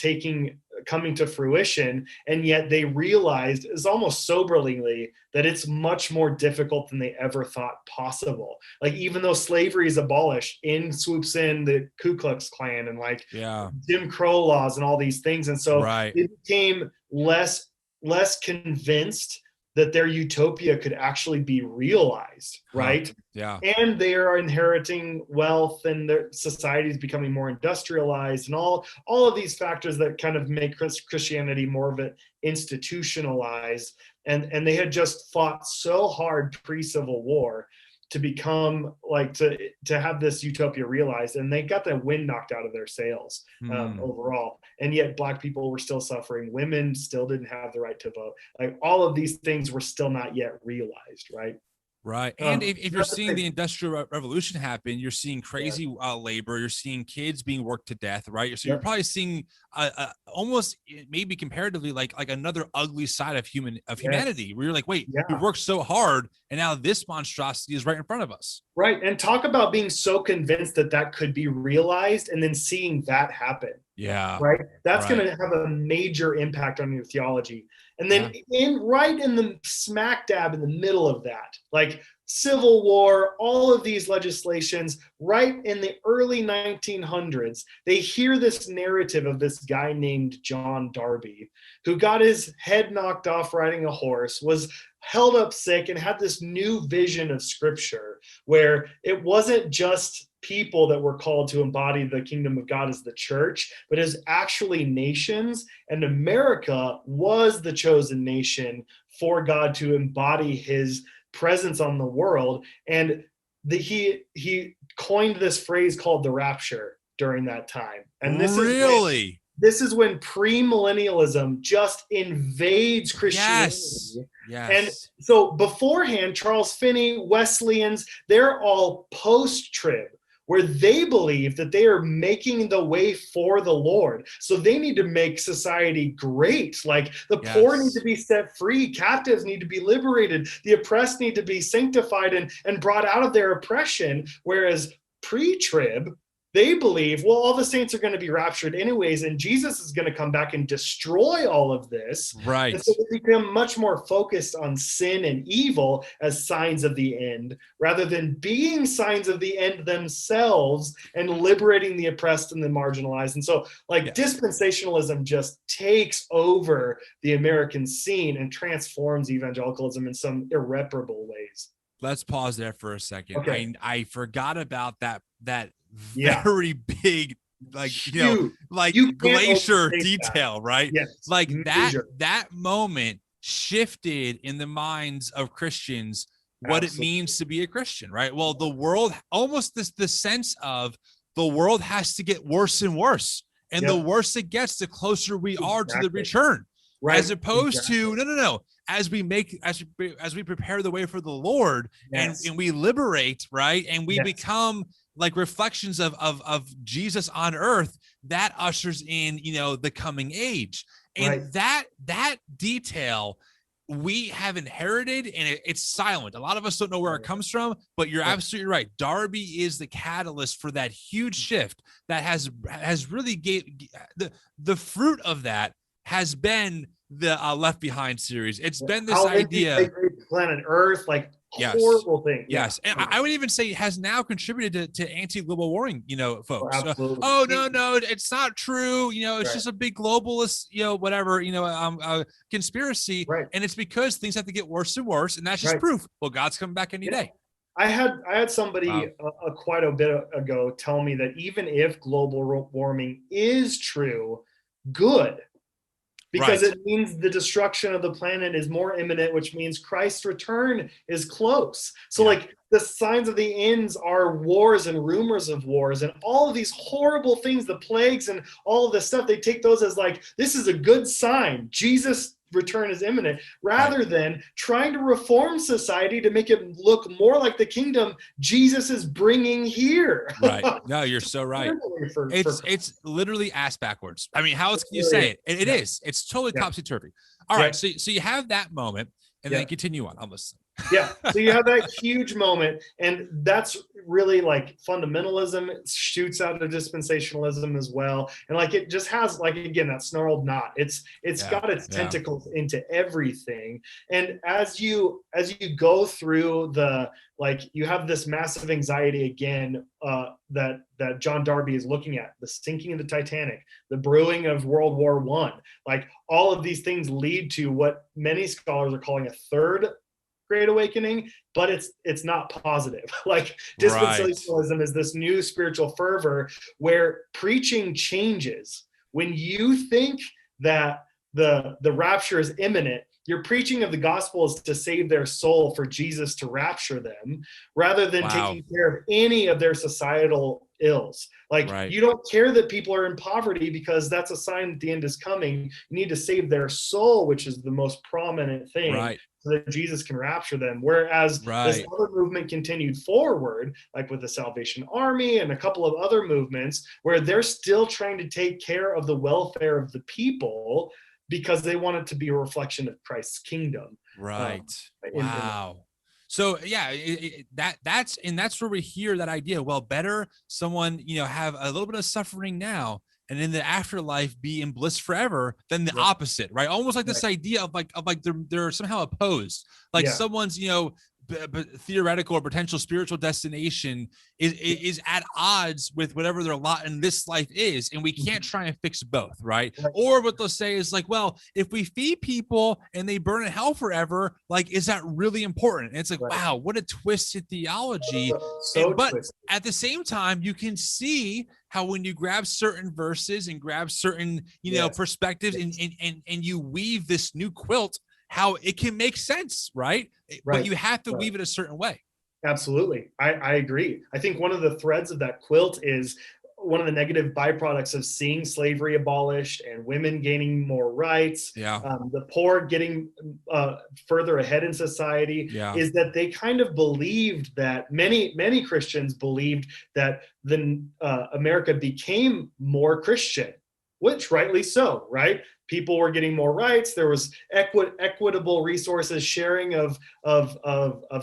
coming to fruition. And yet they realized, is almost soberingly, that it's much more difficult than they ever thought possible. Like, even though slavery is abolished, in swoops in the Ku Klux Klan and like Jim Crow laws and all these things. And so they became less convinced that their utopia could actually be realized, right? Yeah. And they are inheriting wealth, and their society is becoming more industrialized, and all of these factors that kind of make Christianity more of an institutionalized. And they had just fought so hard pre-Civil War to become like to have this utopia realized, and they got the wind knocked out of their sails overall. And yet Black people were still suffering. Women still didn't have the right to vote. Like, all of these things were still not yet realized, right? Right. And if you're seeing the Industrial Revolution happen, you're seeing crazy labor, you're seeing kids being worked to death, right? So you're probably seeing almost maybe comparatively like another ugly side of humanity, where you're like, wait, we worked so hard, and now this monstrosity is right in front of us. Right. And talk about being so convinced that could be realized, and then seeing that happen. Yeah. Right. That's going to have a major impact on your theology. And then right in the smack dab in the middle of that, like Civil War, all of these legislations, right in the early 1900s, they hear this narrative of this guy named John Darby, who got his head knocked off riding a horse, was held up sick, and had this new vision of Scripture, where it wasn't just people that were called to embody the kingdom of God as the church, but as actually nations. And America was the chosen nation for God to embody his presence on the world. And he coined this phrase called the rapture during that time. And this is when premillennialism just invades Christianity. Yes. And so beforehand, Charles Phiney, Wesleyans, they're all post-trib, where they believe that they are making the way for the Lord. So they need to make society great. Like, the poor need to be set free, captives need to be liberated, the oppressed need to be sanctified and brought out of their oppression. Whereas pre-trib, they believe, well, all the saints are going to be raptured anyways, and Jesus is going to come back and destroy all of this. Right. And so they become much more focused on sin and evil as signs of the end, rather than being signs of the end themselves and liberating the oppressed and the marginalized. And so, like, dispensationalism just takes over the American scene and transforms evangelicalism in some irreparable ways. Let's pause there for a second. Okay. I forgot about that very big, like, like Glacier Detail, right? Yes. Like that moment shifted in the minds of Christians what it means to be a Christian, right? Well, the world, almost the sense of the world has to get worse and worse. And the worse it gets, the closer we are to the return. Right. As opposed to no. As we prepare the way for the Lord, and we liberate, right, and we become like reflections of Jesus on earth, that ushers in the coming age, and that detail we have inherited, and it's silent. A lot of us don't know where it comes from, but you're absolutely right. Darby is the catalyst for that huge shift that has really gave the fruit of that has been the Left Behind series. It's been this idea, planet Earth, like horrible thing. Yes, and I would even say it has now contributed to anti-global warming, folks. Oh, no, it's not true. It's just a big globalist, whatever, conspiracy, and it's because things have to get worse and worse, and that's just proof. Well, God's coming back any day. I had somebody quite a bit ago tell me that even if global warming is true, good. Because it means the destruction of the planet is more imminent, which means Christ's return is close. So like the signs of the ends are wars and rumors of wars and all of these horrible things, the plagues and all of this stuff. They take those as like, this is a good sign. Jesus' return is imminent, rather than trying to reform society to make it look more like the kingdom Jesus is bringing here. Right. No, you're so right. It's literally ass backwards. I mean, how else can you say it? It is. It's totally topsy-turvy. All right. So you have that moment, and then continue on. I'm listening. So you have that huge moment, and that's really like fundamentalism. It shoots out of dispensationalism as well, and like it just has, like, again, that snarled knot. It's got its tentacles into everything. And as you go through the, like, you have this massive anxiety again that John Darby is looking at, the sinking of the Titanic, the brewing of World War I. Like, all of these things lead to what many scholars are calling a third Great Awakening, but it's not positive. Like, dispensationalism is this new spiritual fervor where preaching changes. When you think that the rapture is imminent, your preaching of the gospel is to save their soul for Jesus to rapture them, rather than taking care of any of their societal ills. Like, you don't care that people are in poverty because that's a sign that the end is coming. You need to save their soul, which is the most prominent thing, so that Jesus can rapture them. Whereas this other movement continued forward, like with the Salvation Army and a couple of other movements, where they're still trying to take care of the welfare of the people because they want it to be a reflection of Christ's kingdom. Wow. So that's where we hear that idea. Well, better someone, have a little bit of suffering now, and in the afterlife be in bliss forever, than the opposite, right? Almost like this idea of like they're somehow opposed. Like someone's, theoretical or potential spiritual destination is at odds with whatever their lot in this life is, and we can't try and fix both, right? Or what they'll say is like, well, if we feed people and they burn in hell forever, like, is that really important? And it's like, wow, what a twisted theology. But at the same time, you can see how when you grab certain verses and grab certain perspectives and you weave this new quilt, how it can make sense, right? But you have to weave it a certain way. Absolutely. I agree. I think one of the threads of that quilt is one of the negative byproducts of seeing slavery abolished and women gaining more rights, the poor getting further ahead in society, is that they kind of believed that many Christians believed that America became more Christian, which rightly so, right? People were getting more rights. There was equitable resources, sharing of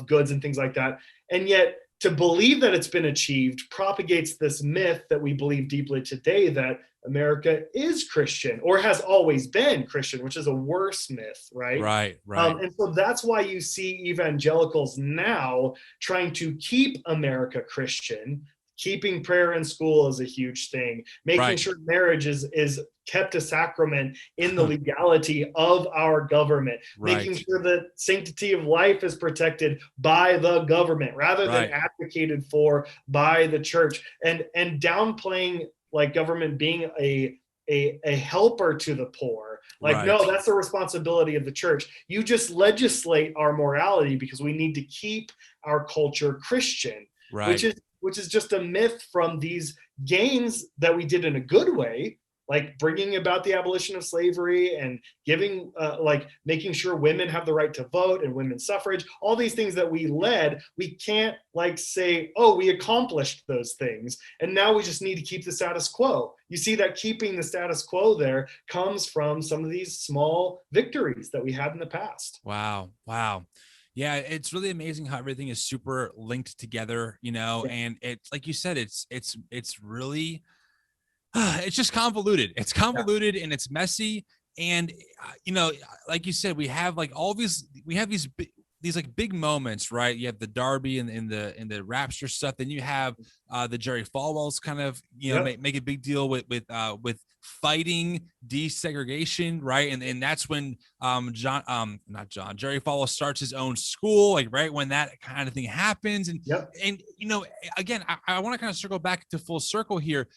goods and things like that. And yet, to believe that it's been achieved propagates this myth that we believe deeply today that America is Christian or has always been Christian, which is a worse myth, right? Right. And so that's why you see evangelicals now trying to keep America Christian. Keeping prayer in school is a huge thing. Making sure marriage is kept a sacrament in the legality of our government. Making sure that sanctity of life is protected by the government rather than advocated for by the church. And downplaying like government being a helper to the poor. Like, no, that's the responsibility of the church. You just legislate our morality because we need to keep our culture Christian, which is just a myth from these gains that we did in a good way, like bringing about the abolition of slavery and giving, like making sure women have the right to vote and women's suffrage, all these things that we led. We can't like say, oh, we accomplished those things, and now we just need to keep the status quo. You see that keeping the status quo there comes from some of these small victories that we had in the past. Wow. Yeah, it's really amazing how everything is super linked together, and it's like you said, it's really, it's just convoluted. It's convoluted and it's messy. And, like you said, we have like these like big moments, right? You have the Darby and the Rapture stuff. Then you have the Jerry Falwell's kind of, make a big deal with fighting desegregation, right? And that's when Jerry Falwell starts his own school, like right when that kind of thing happens. And again, I want to kind of circle back to full circle here.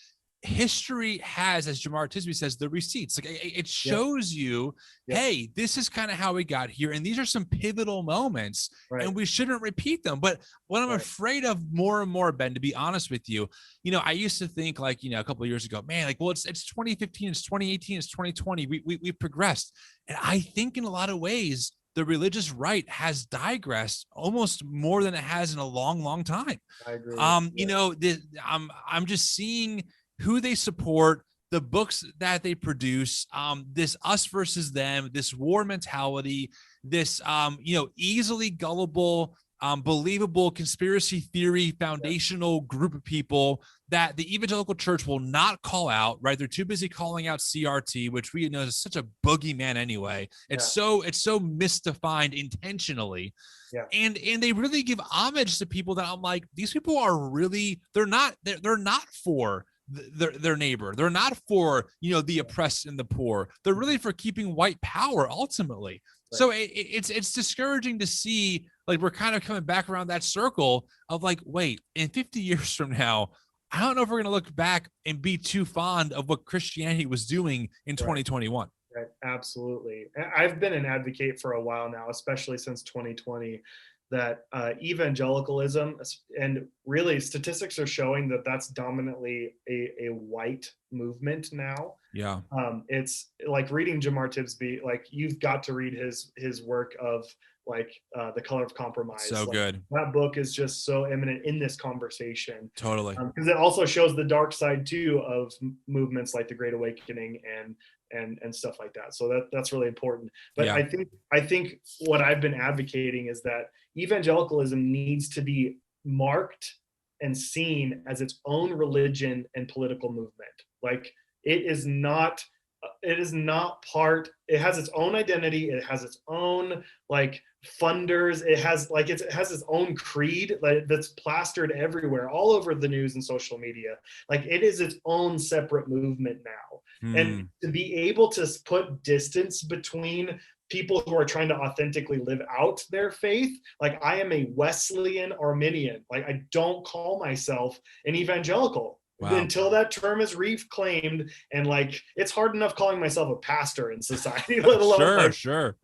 History has, as Jamar Tisby says, the receipts. Like it shows you, hey, this is kind of how we got here, and these are some pivotal moments, and we shouldn't repeat them. But what I'm afraid of more and more, Ben, to be honest with you, I used to think like, a couple of years ago, man, like, well, it's 2015, it's 2018, it's 2020. We've progressed, and I think in a lot of ways the religious right has digressed almost more than it has in a long, long time. I agree. I'm just seeing who they support, the books that they produce, this us versus them, this war mentality, this, easily gullible, believable conspiracy theory foundational group of people that the evangelical church will not call out, right? They're too busy calling out CRT, which we know is such a boogeyman anyway. It's so misdefined intentionally. And they really give homage to people that I'm like, these people are really, they're not for their neighbor. They're not for, the oppressed and the poor. They're really for keeping white power ultimately. So it's discouraging to see, like, we're kind of coming back around that circle of like, wait, in 50 years from now, I don't know if we're going to look back and be too fond of what Christianity was doing in 2021. Right. Absolutely. I've been an advocate for a while now, especially since 2020, that evangelicalism, and really statistics are showing that that's dominantly a white movement now. Yeah. It's like reading Jamar Tisby, like you've got to read his work of like The Color of Compromise. So good. That book is just so eminent in this conversation. Totally. Because it also shows the dark side too of movements like the Great Awakening and stuff like that. So that's really important. But I think what I've been advocating is that evangelicalism needs to be marked and seen as its own religion and political movement. Like it is not part, it has its own identity, it has its own like funders, it has its own creed that's plastered everywhere, all over the news and social media. Like it is its own separate movement now. And to be able to put distance between people who are trying to authentically live out their faith, like I am a Wesleyan Arminian, like I don't call myself an evangelical. Wow. Until that term is reclaimed, and like it's hard enough calling myself a pastor in society, let alone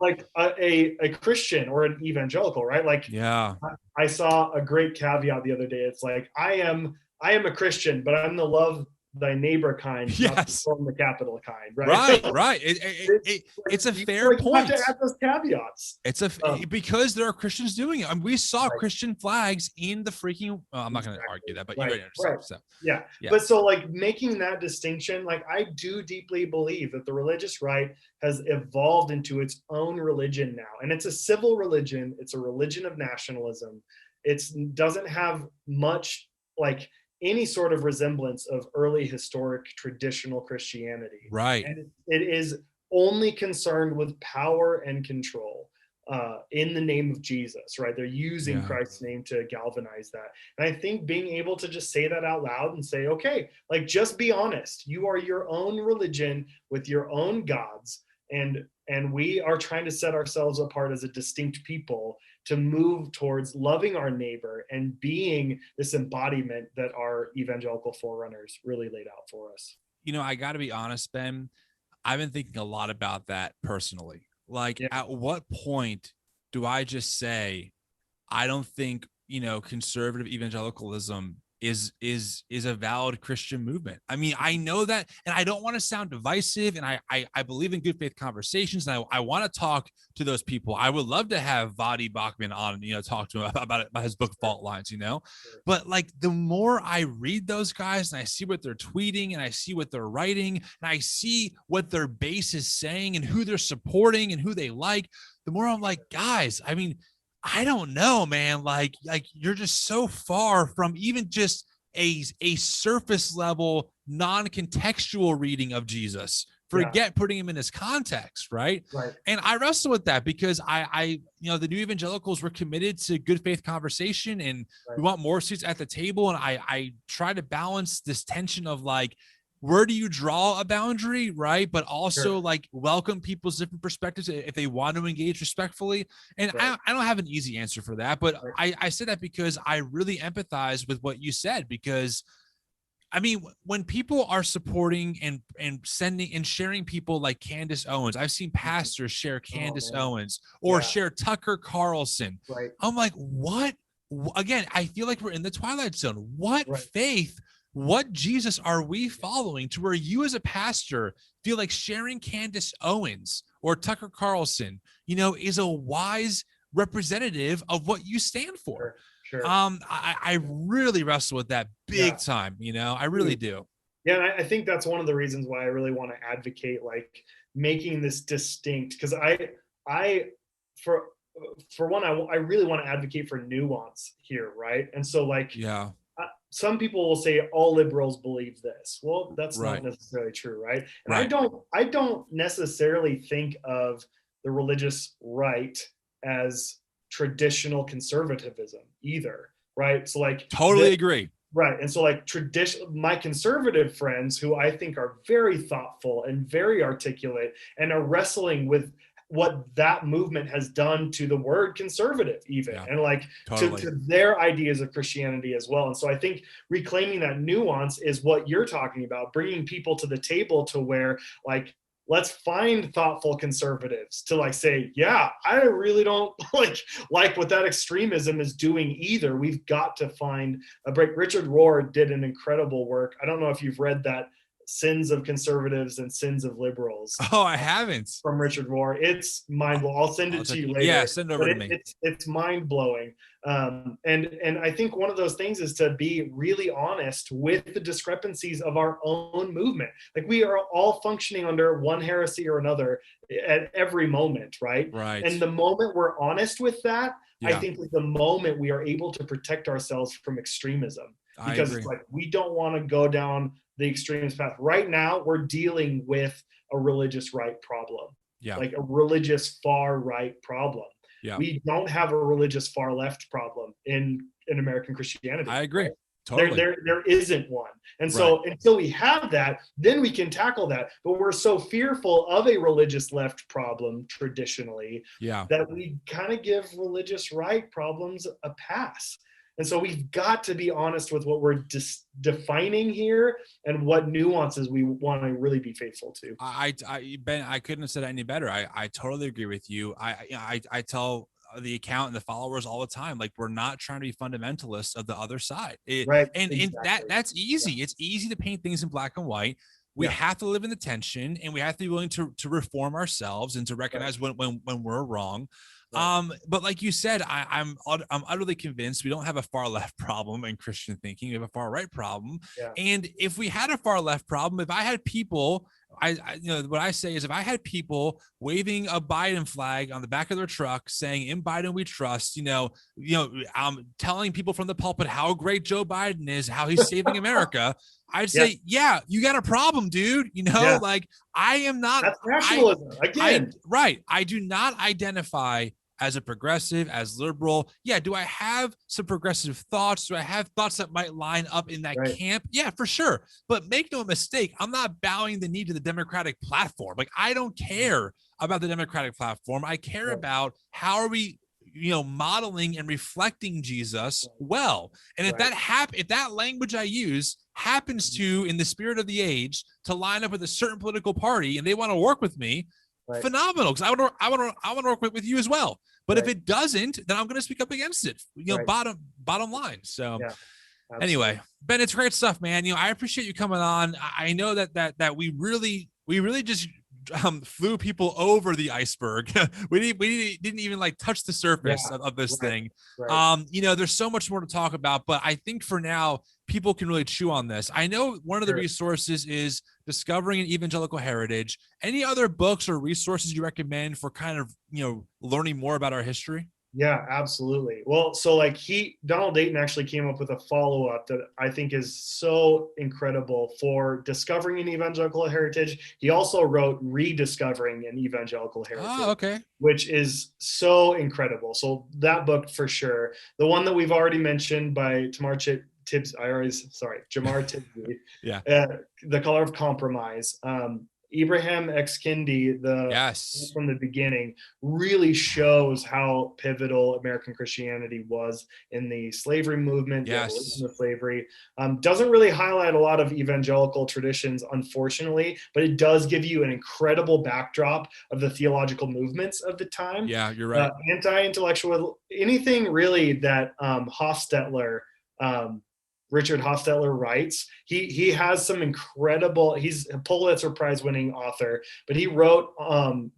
like a Christian or an evangelical, right? Like, I saw a great caveat the other day. It's like I am a Christian, but I'm the love thy neighbor kind, not from the capital kind, right? Right. It's a fair point. You have to add those caveats. It's because there are Christians doing it. I mean, we saw Christian flags in the freaking. I'm not going to argue that, but you understand. So, yeah. But so, like, making that distinction, like, I do deeply believe that the religious right has evolved into its own religion now, and it's a civil religion. It's a religion of nationalism. It doesn't have much like any sort of resemblance of early historic traditional Christianity. Right. And it is only concerned with power and control in the name of Jesus, right? They're using Christ's name to galvanize that. And I think being able to just say that out loud and say, okay, like, just be honest. You are your own religion with your own gods. And we are trying to set ourselves apart as a distinct people to move towards loving our neighbor and being this embodiment that our evangelical forerunners really laid out for us. You know, I got to be honest, Ben, I've been thinking a lot about that personally. Like, at what point do I just say, I don't think, you know, conservative evangelicalism is a valid Christian movement? I mean, I know that, and I don't want to sound divisive, and I believe in good faith conversations, and I want to talk to those people. I would love to have Vadi Bachman on, you know, talk to him about his book Fault Lines, you know. But like, the more I read those guys and I see what they're tweeting and I see what they're writing and I see what their base is saying and who they're supporting and who they like, the more I'm like, guys, I mean, I don't know, man. Like you're just so far from even just a surface level, non-contextual reading of Jesus. Forget putting him in his context, right? And I wrestle with that because I you know, the new evangelicals were committed to good faith conversation, and we want more seats at the table. And I try to balance this tension of like, where do you draw a boundary, right? But also like welcome people's different perspectives if they want to engage respectfully. And I don't have an easy answer for that, but I said that because I really empathize with what you said, because I mean, when people are supporting and sending and sharing people like Candace Owens, I've seen pastors share Candace Owens or share Tucker Carlson. I'm like, what? Again, I feel like we're in the twilight zone. What faith, what Jesus are we following to where you as a pastor feel like sharing Candace Owens or Tucker Carlson, you know, is a wise representative of what you stand for? I really wrestle with that big time, you know, I really do. Yeah, and I think that's one of the reasons why I really want to advocate like making this distinct, because I for one, I really want to advocate for nuance here, right? And so like, some people will say all liberals believe this. Well, that's not necessarily true, right? And I don't necessarily think of the religious right as traditional conservatism either, right? So like, totally agree. Right. And so like my conservative friends, who I think are very thoughtful and very articulate and are wrestling with what that movement has done to the word conservative even, and like to their ideas of Christianity as well. And so I think reclaiming that nuance is what you're talking about, bringing people to the table to where like, let's find thoughtful conservatives to like say, yeah, I really don't like what that extremism is doing either. We've got to find a break. Richard Rohr did an incredible work. I don't know if you've read that, Sins of Conservatives and Sins of Liberals. Oh, I haven't. From Richard Rohr. It's mind blowing. I'll send it to you later. Yeah, send it over to me. It's mind blowing. And I think one of those things is to be really honest with the discrepancies of our own movement. Like, we are all functioning under one heresy or another at every moment, right? And the moment we're honest with that, I think is the moment we are able to protect ourselves from extremism. Because it's like, we don't want to go down the extremist path. Right now, we're dealing with a religious right problem, like a religious far right problem. We don't have a religious far left problem in American Christianity. I agree. Totally. There isn't one. And so until we have that, then we can tackle that. But we're so fearful of a religious left problem traditionally that we kind of give religious right problems a pass. And so we've got to be honest with what we're defining here and what nuances we want to really be faithful to. Ben, I couldn't have said it any better. I totally agree with you. I tell the account and the followers all the time, like, we're not trying to be fundamentalists of the other side. And that's easy. It's easy to paint things in black and white. We have to live in the tension, and we have to be willing to reform ourselves and to recognize when we're wrong. But like you said, I'm utterly convinced we don't have a far left problem in Christian thinking. We have a far right problem. And if we had a far left problem, if I had people what I say is if I had people waving a Biden flag on the back of their truck saying in Biden we trust, I'm telling people from the pulpit how great Joe Biden is, how he's saving America, I'd say, yeah, you got a problem, dude. Like I am not. That's nationalism again. Right. I do not identify as a progressive, as liberal. Yeah. Do I have some progressive thoughts? Do I have thoughts that might line up in that camp? Yeah, for sure. But make no mistake, I'm not bowing the knee to the Democratic platform. Like I don't care about the Democratic platform. I care about how are we, modeling and reflecting Jesus well. And if if that language I use happens to, in the spirit of the age, to line up with a certain political party and they want to work with me, phenomenal. Because I want to work with you as well. But if it doesn't, then I'm going to speak up against it. Bottom line. So anyway, Ben, it's great stuff, man. I appreciate you coming on. I know that we really just flew people over the iceberg. we didn't even like touch the surface of this thing. There's so much more to talk about, but I think for now people can really chew on this. I know one of the resources is Discovering an Evangelical Heritage. Any other books or resources you recommend for kind of learning more about our history? Yeah, absolutely. Well, so like Donald Dayton actually came up with a follow-up that I think is so incredible for Discovering an Evangelical Heritage. He also wrote Rediscovering an Evangelical Heritage, which is so incredible. So that book for sure. The one that we've already mentioned by Jamar Tibbsy, The Color of Compromise. Ibrahim X. Kendi, from the beginning, really shows how pivotal American Christianity was in the slavery movement, the abolition of slavery. Doesn't really highlight a lot of evangelical traditions, unfortunately, but it does give you an incredible backdrop of the theological movements of the time. Yeah, you're right. Anti-intellectual, anything really that Richard Hofstetler writes. He has some incredible, he's a Pulitzer Prize winning author, but he wrote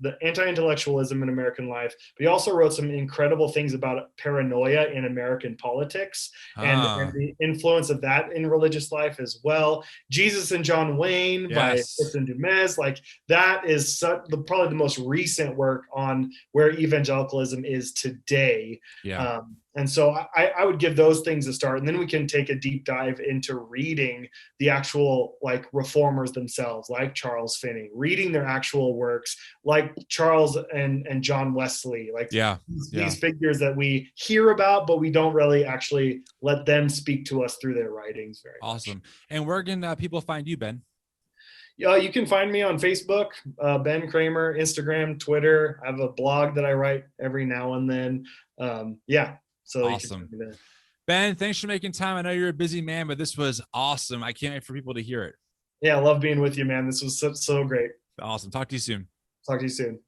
the Anti-Intellectualism in American Life, but he also wrote some incredible things about paranoia in American politics and the influence of that in religious life as well. Jesus and John Wayne by Tristan Dumes, like that is probably the most recent work on where evangelicalism is today. And so I would give those things a start, and then we can take a deep dive into reading the actual like reformers themselves, like Charles Phiney, reading their actual works, like Charles and John Wesley, like these figures that we hear about, but we don't really actually let them speak to us through their writings very much. And where can people find you, Ben? You can find me on Facebook, Ben Cremer, Instagram, Twitter. I have a blog that I write every now and then. So awesome. Ben, thanks for making time. I know you're a busy man, but this was awesome. I can't wait for people to hear it. Yeah, I love being with you, man. This was so great. Awesome. Talk to you soon. Talk to you soon.